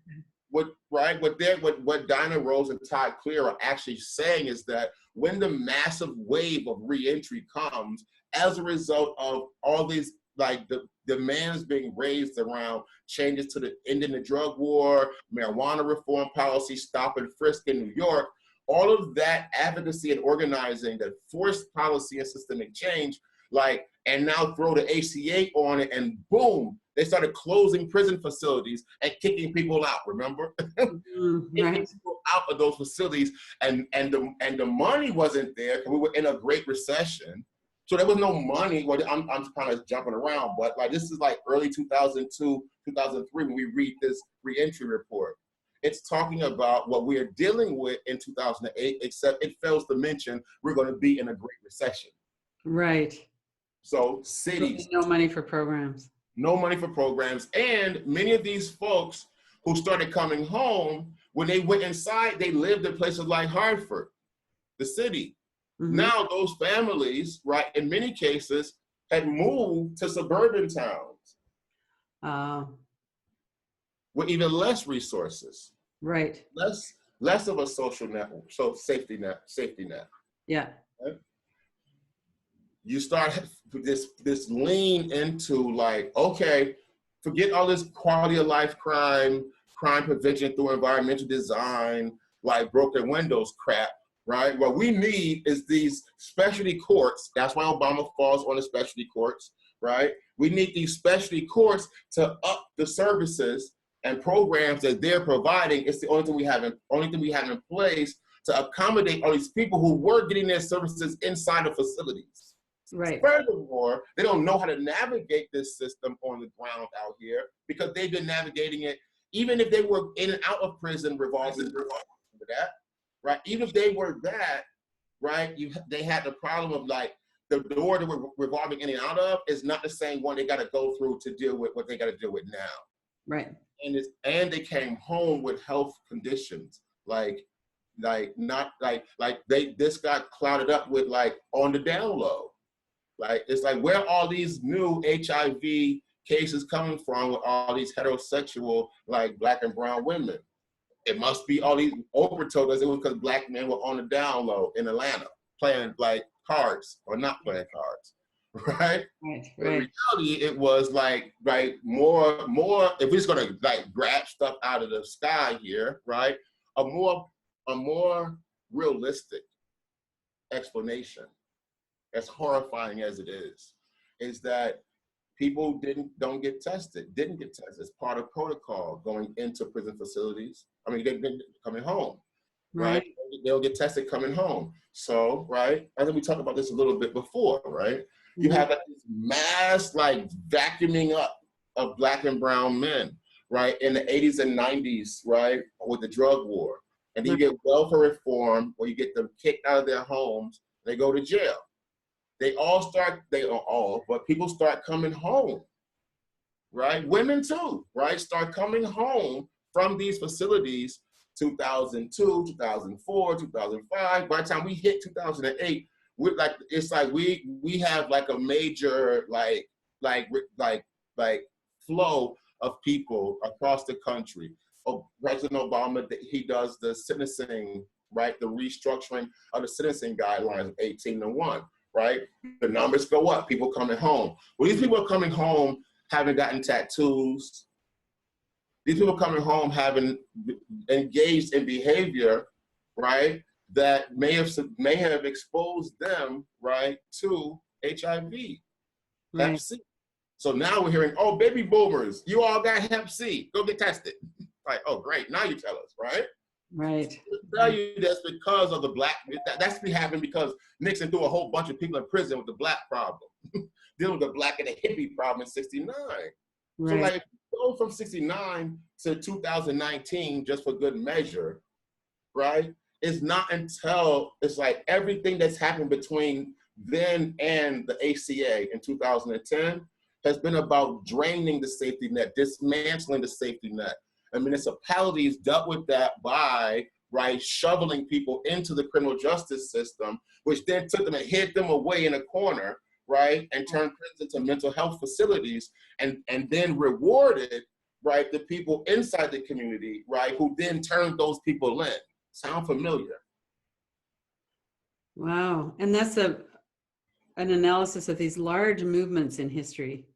what Dinah Rose and Todd Clear are actually saying is that when the massive wave of reentry comes as a result of all these like the demands being raised around changes to the ending the drug war, marijuana reform policy, stop and frisk in New York, all of that advocacy and organizing that forced policy and systemic change, like, and now throw the ACA on it and boom, they started closing prison facilities and kicking people out, remember? Kicking people out of those facilities, and the money wasn't there because we were in a great recession. So there was no money. Well, I'm kind of jumping around, but like this is like early 2002, 2003 when we read this reentry report. It's talking about what we are dealing with in 2008, except it fails to mention we're going to be in a great recession. Right. So cities. No money for programs. No money for programs. And many of these folks who started coming home, when they went inside, they lived in places like Hartford, the city. Mm-hmm. Now those families, right, in many cases, had moved to suburban towns with even less resources. Right. Less of a social network, so safety net. Yeah. Right? You start this lean into like, okay, forget all this quality of life crime prevention through environmental design, like broken windows crap, right? What we need is these specialty courts. That's why Obama falls on the specialty courts, right? We need these specialty courts to up the services and programs that they're providing. It's the only thing we have in place to accommodate all these people who were getting their services inside of facilities. Right. Furthermore, they don't know how to navigate this system on the ground out here because they've been navigating it, even if they were in and out of prison revolving that, right? Even if they were that, right? They had the problem of like the door that we're revolving in and out of is not the same one they got to go through to deal with what they got to deal with now. Right. And they came home with health conditions this got clouded up with like on the down low. Like, it's like, where are all these new HIV cases coming from with all these heterosexual, like Black and brown women? It must be all these, Oprah told us it was because Black men were on the down low in Atlanta, playing like cards or not playing cards, right? Right. In reality, it was like more, if we're just gonna like grab stuff out of the sky here, right? A more realistic explanation, as horrifying as it is that people didn't get tested as part of protocol going into prison facilities. I mean, they've been coming home, right? They'll get tested coming home. So, right, I think we talked about this a little bit before, right? Mm-hmm. You have like this mass like vacuuming up of Black and brown men, right, in the 80s and 90s, right, with the drug war. And then you get welfare reform, or you get them kicked out of their homes, they go to jail. But people start coming home, right? Women too, right? Start coming home from these facilities 2002, 2004, 2005. By the time we hit 2008, we have like a major flow of people across the country. President Obama, he does the sentencing, right? The restructuring of the sentencing guidelines of 18-1. Right? The numbers go up, people coming home. Well, these people are coming home having gotten tattoos. These people coming home having engaged in behavior, right, that may have exposed them, right, to HIV, Hep C. So now we're hearing, oh, baby boomers, you all got Hep C, go get tested. Like, oh, great, now you tell us, right? Right. I tell you that's because of the Black, that's been happening because Nixon threw a whole bunch of people in prison with the Black problem. dealing with the black and the hippie problem in 69. So Right. like, go from 69 to 2019, just for good measure, right? It's not until, it's like everything that's happened between then and the ACA in 2010 has been about draining the safety net, dismantling the safety net. And municipalities dealt with that by, right, shoveling people into the criminal justice system, which then took them and hid them away in a corner, right, and turned prisons into mental health facilities, and then rewarded, right, the people inside the community, right, who then turned those people in. Sound familiar? Wow. And that's an analysis of these large movements in history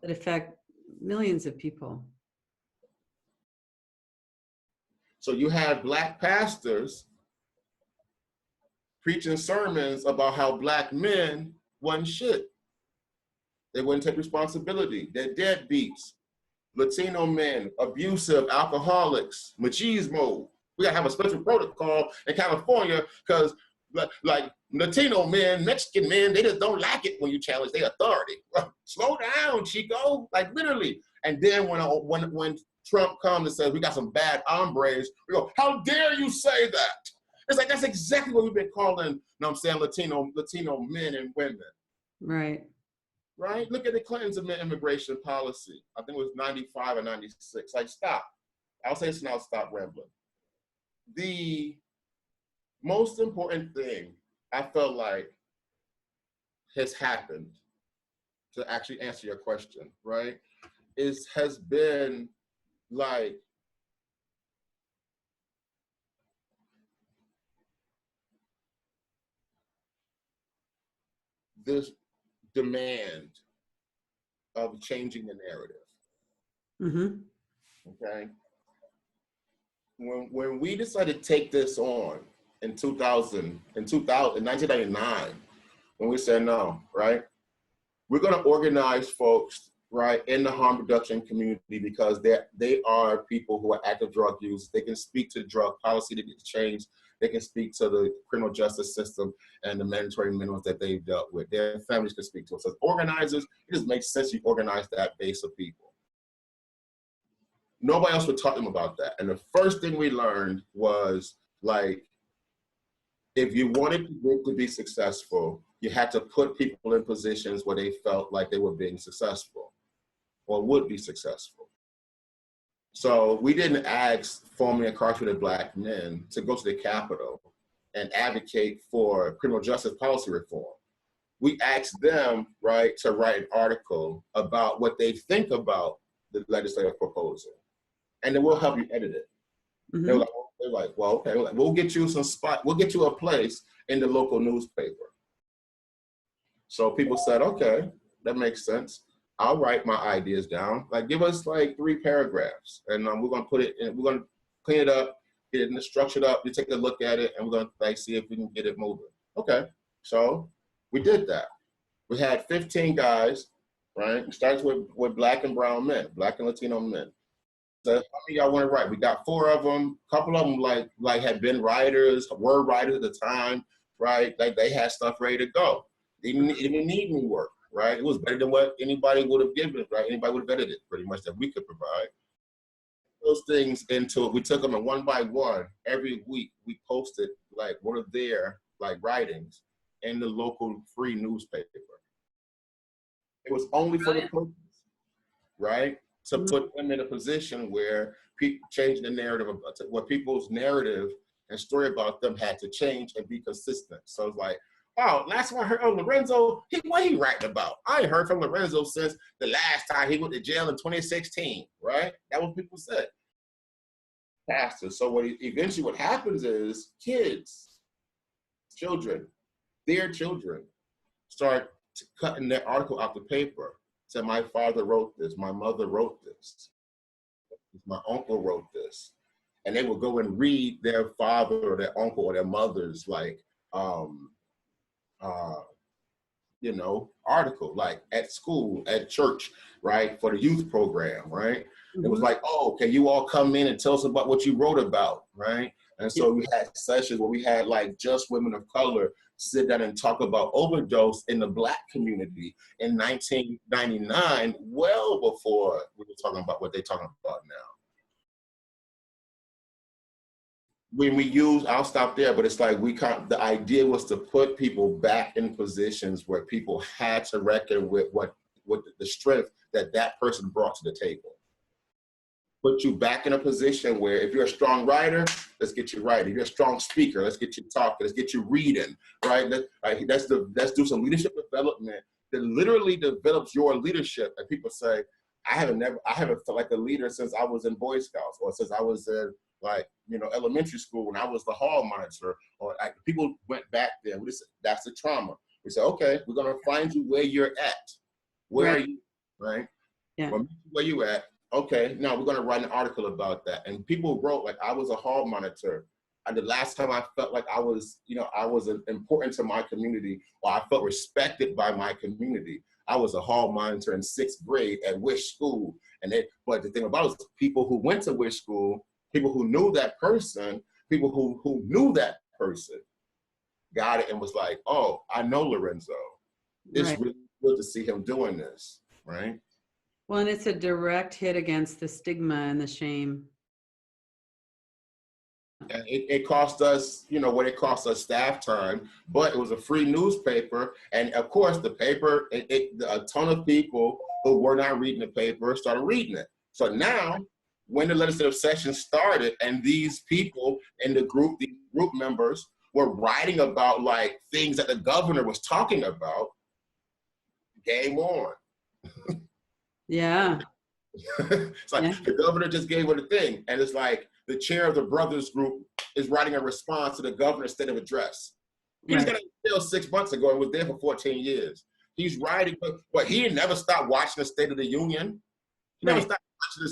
that affect millions of people. So you have black pastors preaching sermons about how black men wasn't shit. They wouldn't take responsibility. They're deadbeats. Latino men, abusive, alcoholics, machismo. We gotta have a special protocol in California because like Latino men, Mexican men, they just don't like it when you challenge their authority. Slow down, Chico, like literally. And then when Trump comes and says, we got some bad hombres, we go, how dare you say that? It's like, that's exactly what we've been calling, you know what I'm saying, Latino men and women. Right. Right? Look at the Clinton's immigration policy. I think it was 95 or 96. Like, stop. I'll say this and I'll stop rambling. The most important thing I felt like has happened, to actually answer your question, right, has been like this demand of changing the narrative. Mm-hmm. Okay. When we decided to take this on in 1999, when we said no, right, we're going to organize folks, right, in the harm reduction community because they are people who are active drug users. They can speak to drug policy that gets changed. They can speak to the criminal justice system and the mandatory minimums that they've dealt with. Their families can speak to us. So as organizers, it just makes sense you organize that base of people. Nobody else would talk to them about that. And the first thing we learned was, like, if you wanted the group to be successful, you had to put people in positions where they felt like they were being successful or would be successful. So we didn't ask formerly incarcerated black men to go to the Capitol and advocate for criminal justice policy reform. We asked them, right, to write an article about what they think about the legislative proposal. And then we'll help you edit it. Mm-hmm. They're like, well, okay, we'll get you we'll get you a place in the local newspaper. So people said, okay, that makes sense. I'll write my ideas down. Like, give us like 3 paragraphs, and we're gonna put it in. We're gonna clean it up, get it structured up. You take a look at it, and we're gonna like see if we can get it moving. Okay, so we did that. We had 15 guys, right? It starts with black and brown men, black and Latino men. So how many y'all want to write? We got 4 of them. A couple of them like had been writers, were writers at the time, right? Like they had stuff ready to go. They didn't even need any work, right? It was better than what anybody would have given, right? Anybody would have edited pretty much that we could provide. Those things into it. We took them and one by one, every week we posted like one of their like writings in the local free newspaper. It was only for the purpose, right? To put them in a position where people change the narrative, where people's narrative and story about them had to change and be consistent. So it's like, oh, last one I heard of Lorenzo, what he writing about? I ain't heard from Lorenzo since the last time he went to jail in 2016, right? That was what people said. Pastor. So eventually what happens is children, their children start cutting their article out the paper. Said, my father wrote this, my mother wrote this, my uncle wrote this. And they would go and read their father or their uncle or their mother's like, article, like at school, at church, right? For the youth program, right? Mm-hmm. It was like, oh, okay, you all come in and tell us about what you wrote about, right? And Yeah. so we had sessions where we had like just women of color sit down and talk about overdose in the Black community in 1999, well before we were talking about what they're talking about now. When we use, I'll stop there, but it's like the idea was to put people back in positions where people had to reckon with what the strength that that person brought to the table. Put you back in a position where if you're a strong writer, let's get you writing. If you're a strong speaker, let's get you talking. Let's get you reading, right? Let's do some leadership development that literally develops your leadership. And people say, I haven't felt like a leader since I was in Boy Scouts or since I was in elementary school when I was the hall monitor. Or people went back there. That's the trauma. We say, okay, we're gonna find you where you're at. Where are you, right? Yeah. Well, where you at? Okay, now we're gonna write an article about that. And people wrote, like, I was a hall monitor. And the last time I felt like I was important to my community, or I felt respected by my community, I was a hall monitor in 6th grade at Wish School. But the thing about it is people who went to Wish School, people who knew that person, people who knew that person got it and was like, oh, I know Lorenzo. It's Right. really good to see him doing this, right? Well, and it's a direct hit against the stigma and the shame. And it cost us, what it cost us staff time, but it was a free newspaper. And of course, the paper, a ton of people who were not reading the paper started reading it. So now, when the legislative session started and these people in the group, the group members were writing about like things that the governor was talking about, game on. Yeah. It's like the governor just gave her the thing. And it's like the chair of the brothers group is writing a response to the governor's state of address. He just got out of jail 6 months ago and was there for 14 years. He's writing, but he never stopped watching the State of the Union. He never stopped watching the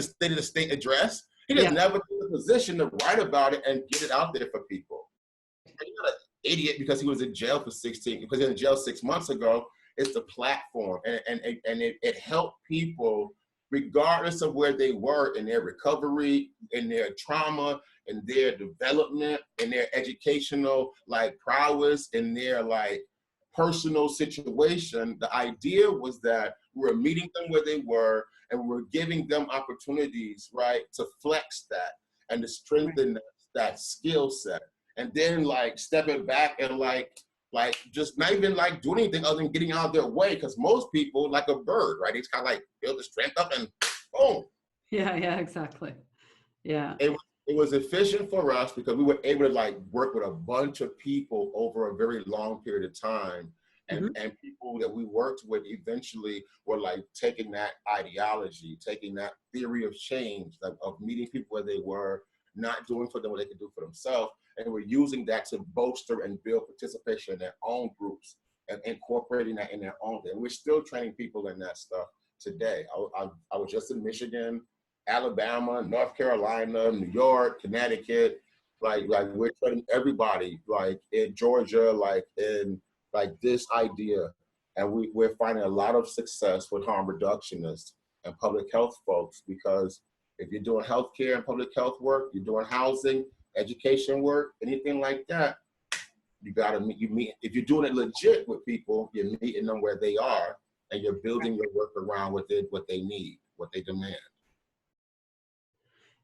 State of the State address. He just never took the position to write about it and get it out there for people. He's not an idiot because he was in jail for 16, because he was in jail 6 months ago. It's the platform, and it helped people regardless of where they were in their recovery, in their trauma, in their development, in their educational prowess, in their personal situation. The idea was that we were meeting them where they were, and we were giving them opportunities, right, to flex that and to strengthen that skill set. And then stepping back and just not even do anything other than getting out of their way, because most people, like a bird, right? It's kind of build the strength up and boom. Yeah, exactly. Yeah. It was efficient for us because we were able to work with a bunch of people over a very long period of time. And, and people that we worked with eventually were taking that ideology, taking that theory of change, of meeting people where they were, not doing for them what they could do for themselves. And we're using that to bolster and build participation in their own groups and incorporating that in their own thing. We're still training people in that stuff today. I was just in Michigan, Alabama, North Carolina, New York, Connecticut. We're training everybody, in Georgia, in this idea. And we're finding a lot of success with harm reductionists and public health folks, because if you're doing healthcare and public health work, you're doing housing, education work, anything like that, you meet, if you're doing it legit with people, you're meeting them where they are, and you're building your work around what they need, what they demand.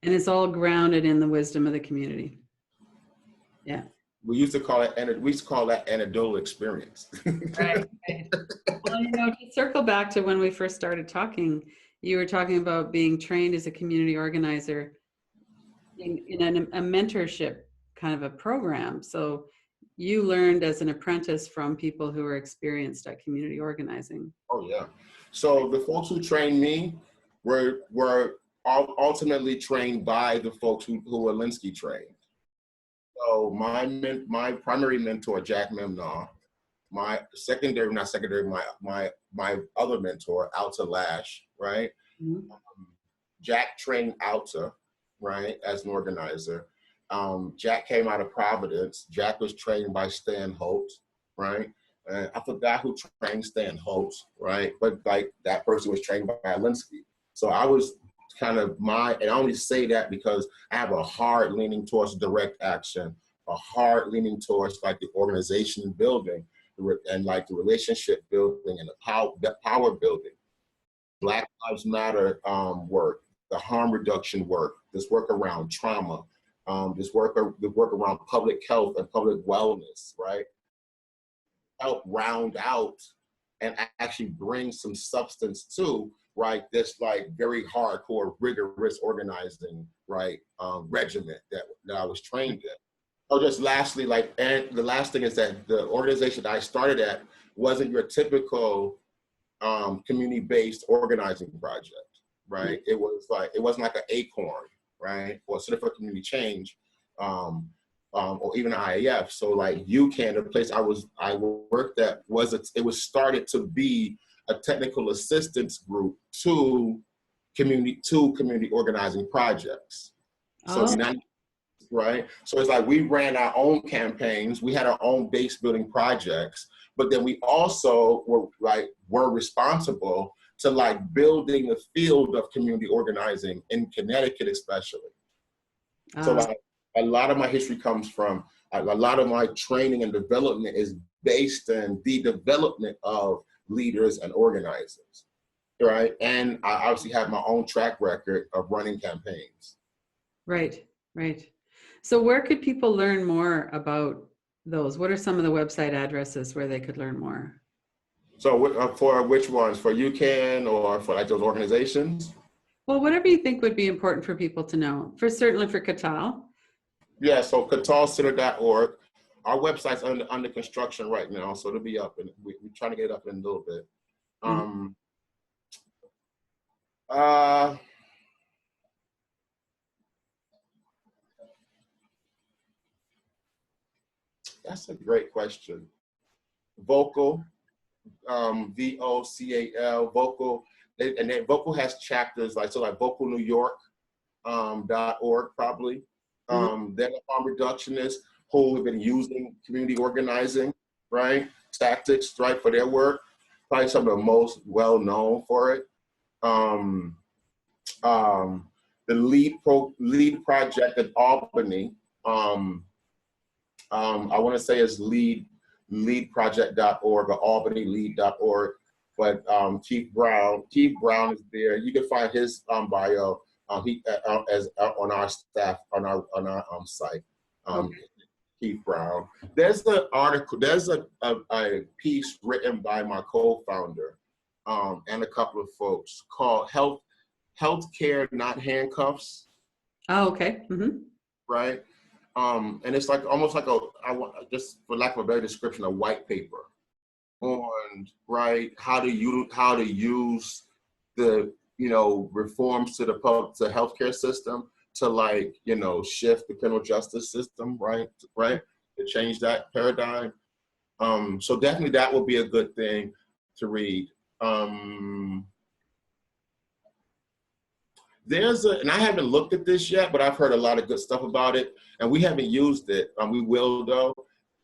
And it's all grounded in the wisdom of the community. Yeah. We used to call that anecdotal experience. Right. Well, to circle back to when we first started talking, you were talking about being trained as a community organizer in a mentorship kind of a program. So you learned as an apprentice from people who were experienced at community organizing. Oh yeah. So the folks who trained me were ultimately trained by the folks who Walensky trained. So my primary mentor, Jack Memnaugh, my my other mentor, Alta Lash, right? Jack trained Alta, right, as an organizer. Jack came out of Providence. Jack was trained by Stan Holt, right? I forgot who trained Stan Holt, right? But that person was trained by Walensky. So I was kind of and I only say that because I have a hard leaning towards direct action, a hard leaning towards like the organization building and like the relationship building and the power building. Black Lives Matter work, the harm reduction work, this work around trauma, the work around public health and public wellness, right? Help round out and actually bring some substance to, right, this like very hardcore, rigorous organizing, right, regiment that I was trained in. Oh, just lastly, like, and the last thing is that the organization that I started at wasn't your typical community-based organizing project, right? It wasn't like an ACORN, right, or Center for Community Change, or even IAF. So like UCAN, the place I worked at, it was started to be a technical assistance group to community organizing projects. So right? So it's like we ran our own campaigns, we had our own base building projects, but then we also were responsible to like building the field of community organizing in Connecticut, especially. So like a lot of my history comes from, a lot of my training and development is based in the development of leaders and organizers, right? And I obviously have my own track record of running campaigns. Right, right. So where could people learn more about those? What are some of the website addresses where they could learn more? So for which ones? For UCAN or for like those organizations? Well, whatever you think would be important for people to know. Certainly for Catal. Yeah, so catalcenter.org. Our website's under construction right now, so it'll be up, and we're trying to get it up in a little bit. That's a great question. Vocal, VOCAL, Vocal, and then Vocal has chapters like vocalnewyork.org probably. They're the harm reductionists who have been using community organizing, right, tactics, right, for their work. Probably some of the most well known for it. The lead project at Albany. I want to say it's leadproject.org or albanylead.org, but Keith Brown is there. You can find his bio as on our staff on our site. Keith Brown. There's an article. There's a piece written by my co-founder and a couple of folks called "Healthcare, Not Handcuffs." Oh, okay. Right. And it's like almost like just for lack of a better description, a white paper on, right, how to use the, reforms to the healthcare system to like, shift the criminal justice system, right, to change that paradigm. So definitely that would be a good thing to read. And I haven't looked at this yet, but I've heard a lot of good stuff about it, and we haven't used it. We will though.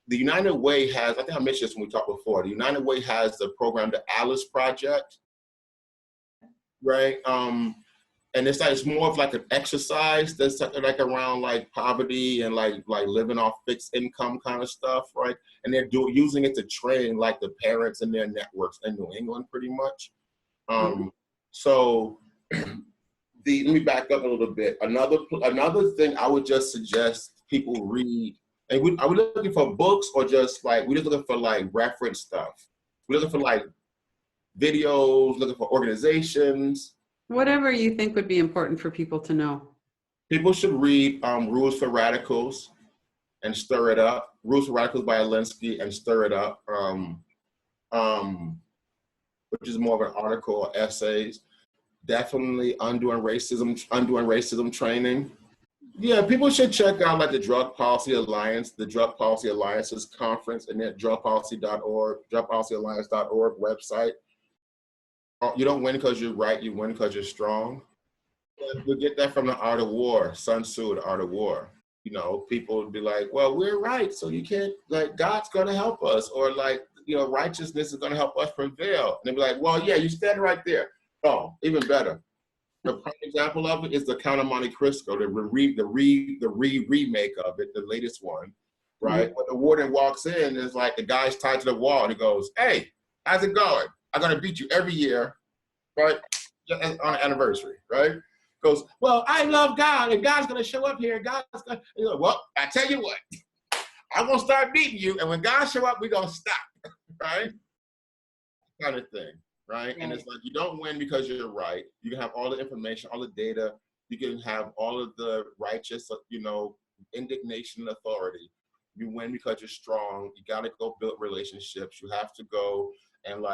The United Way has, I think I mentioned this when we talked before, the United Way has the program, the Alice Project, right? And it's more of like an exercise that's like around like poverty and like living off fixed income kind of stuff, right? And they're using it to train like the parents in their networks in New England pretty much. So let me back up a little bit. Another thing I would just suggest people read, and are we looking for books or just like, we're just looking for like reference stuff? We're looking for like videos, looking for organizations? Whatever you think would be important for people to know. People should read Rules for Radicals and Stir It Up. Rules for Radicals by Alinsky and Stir It Up, which is more of an article or essays. Definitely Undoing Racism training. Yeah, people should check out like the Drug Policy Alliance, the Drug Policy Alliance's conference, and that drugpolicy.org, drugpolicyalliance.org website. You don't win because you're right, you win because you're strong. We get that from The Art of War, Sun Tzu, The Art of War. People would be like, well, we're right, so you can't, like, God's gonna help us, or like, righteousness is gonna help us prevail. And they'd be like, well, yeah, you stand right there. Oh, even better. The prime example of it is the Count of Monte Cristo, the remake of it, the latest one, right? When the warden walks in, it's like the guy's tied to the wall, and he goes, "Hey, how's it going? I'm gonna beat you every year, right? On an anniversary, right?" Goes, "Well, I love God, and God's gonna show up here. God's gonna," well, I tell you what, I'm gonna start beating you, and when God show up, we're gonna stop, right? Kind of thing. Right? And it's like, you don't win because you're right. You can have all the information, all the data. You can have all of the righteous, indignation and authority. You win because you're strong. You got to go build relationships. You have to go and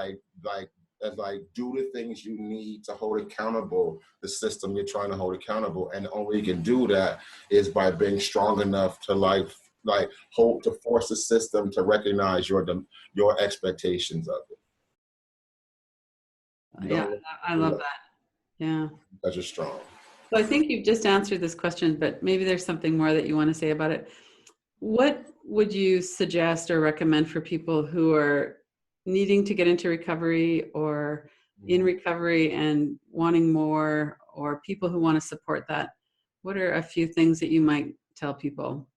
do the things you need to hold accountable the system you're trying to hold accountable. And the only way you can do that is by being strong enough to force the system to recognize your expectations of it. Yeah, I love that. Yeah. Because you're strong. So I think you've just answered this question, but maybe there's something more that you want to say about it. What would you suggest or recommend for people who are needing to get into recovery or in recovery and wanting more, or people who want to support that? What are a few things that you might tell people?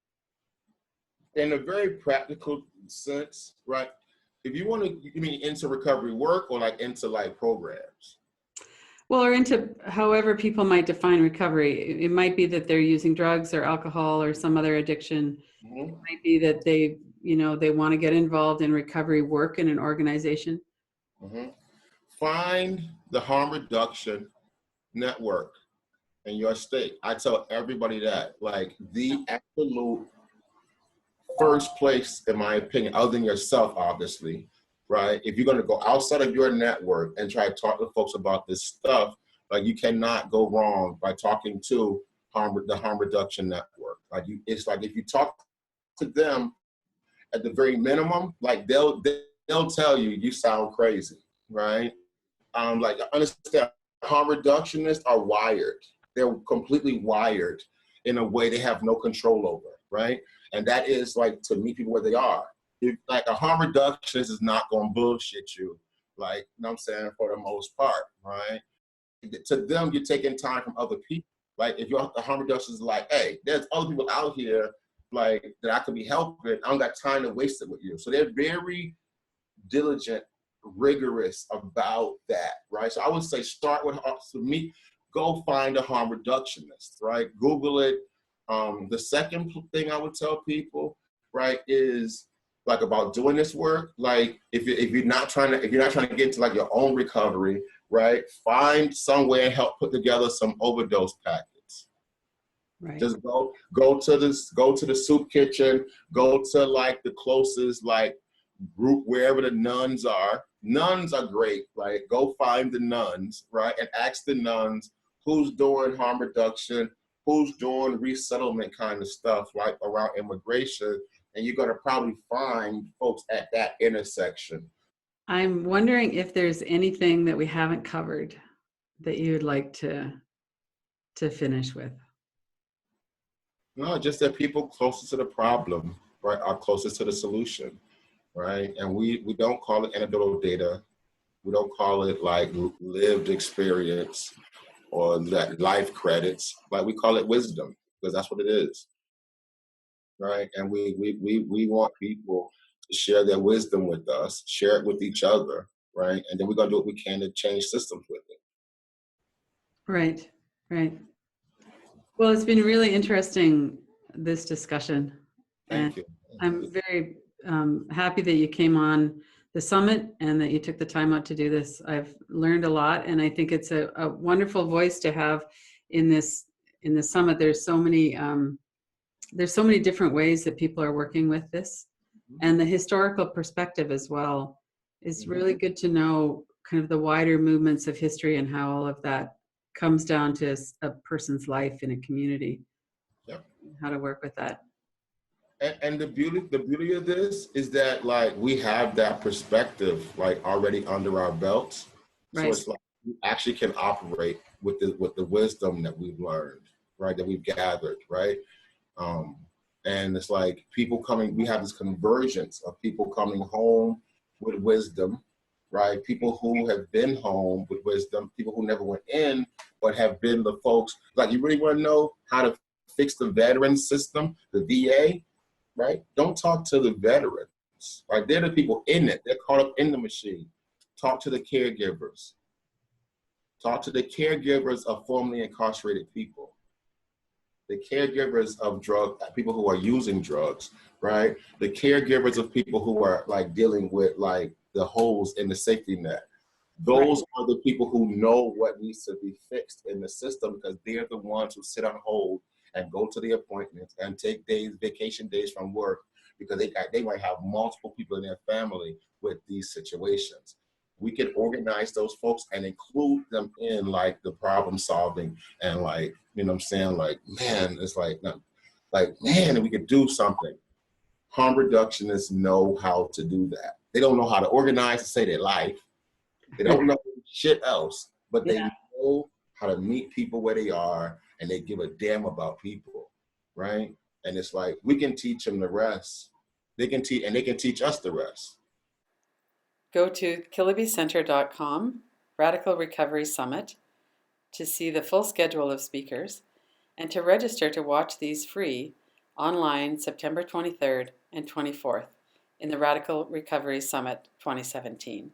In a very practical sense, right? If you want to, you mean into recovery work or into programs? Well, or into however people might define recovery. It might be that they're using drugs or alcohol or some other addiction. It might be that they want to get involved in recovery work in an organization. Find the harm reduction network in your state. I tell everybody that, the absolute first place, in my opinion, other than yourself, obviously, right? If you're going to go outside of your network and try to talk to folks about this stuff, you cannot go wrong by talking to the harm reduction network. It's like if you talk to them at the very minimum, they'll tell you sound crazy, right? I understand harm reductionists are wired. They're completely wired in a way they have no control over, right? And that is to meet people where they are. A harm reductionist is not going to bullshit you, you know what I'm saying, for the most part, right? To them, you're taking time from other people. If you're a harm reductionist is hey, there's other people out here that I could be helping. I don't got time to waste it with you. So they're very diligent, rigorous about that, right? So I would say start with, go find a harm reductionist, right? Google it. The second thing I would tell people, right, is about doing this work. If you're not trying to get into your own recovery, right, find some way and help put together some overdose packets. Right. Just go to the soup kitchen, go to the closest group wherever the nuns are. Nuns are great, right? Go find the nuns, right, and ask the nuns who's doing harm reduction, who's doing resettlement kind of stuff, around immigration, and you're going to probably find folks at that intersection. I'm wondering if there's anything that we haven't covered that you'd like to finish with. No, just that people closest to the problem, right, are closest to the solution, right? And we don't call it anecdotal data. We don't call it lived experience or life credits. We call it wisdom, because that's what it is, right? And we want people to share their wisdom with us, share it with each other, right? And then we're going to do what we can to change systems with it. Right. Well, it's been really interesting, this discussion. Thank you. I'm very happy that you came on the summit and that you took the time out to do this. I've learned a lot, and I think it's a wonderful voice to have in the summit. There's so many different ways that people are working with this, and the historical perspective as well is really good to know, kind of the wider movements of history and how all of that comes down to a person's life in a community. Yep. How to work with that. And the beauty of this is that we have that perspective already under our belts. Right. So it's we actually can operate with the wisdom that we've learned, right, that we've gathered, right? And it's people coming, we have this convergence of people coming home with wisdom, right? People who have been home with wisdom, people who never went in, but have been the folks, like you really want to know how to fix the veteran system, the VA, right? Don't talk to the veterans, right? They're the people in it. They're caught up in the machine. Talk to the caregivers. Talk to the caregivers of formerly incarcerated people, the caregivers of people who are using drugs, right? The caregivers of people who are like dealing with like the holes in the safety net. Those are the people who know what needs to be fixed in the system, because they're the ones who sit on hold and go to the appointments and take vacation days from work, because they might have multiple people in their family with these situations. We can organize those folks and include them in like the problem solving, and like, you know what I'm saying? Like, man, it's like man, we could do something. Harm reductionists know how to do that. They don't know how to organize to save their life. They don't know shit else, but they know how to meet people where they are, and they give a damn about people, right? And it's like, we can teach them the rest. They can teach us the rest. Go to kilobicenter.com, Radical Recovery Summit, to see the full schedule of speakers and to register to watch these free online September 23rd and 24th in the Radical Recovery Summit 2017.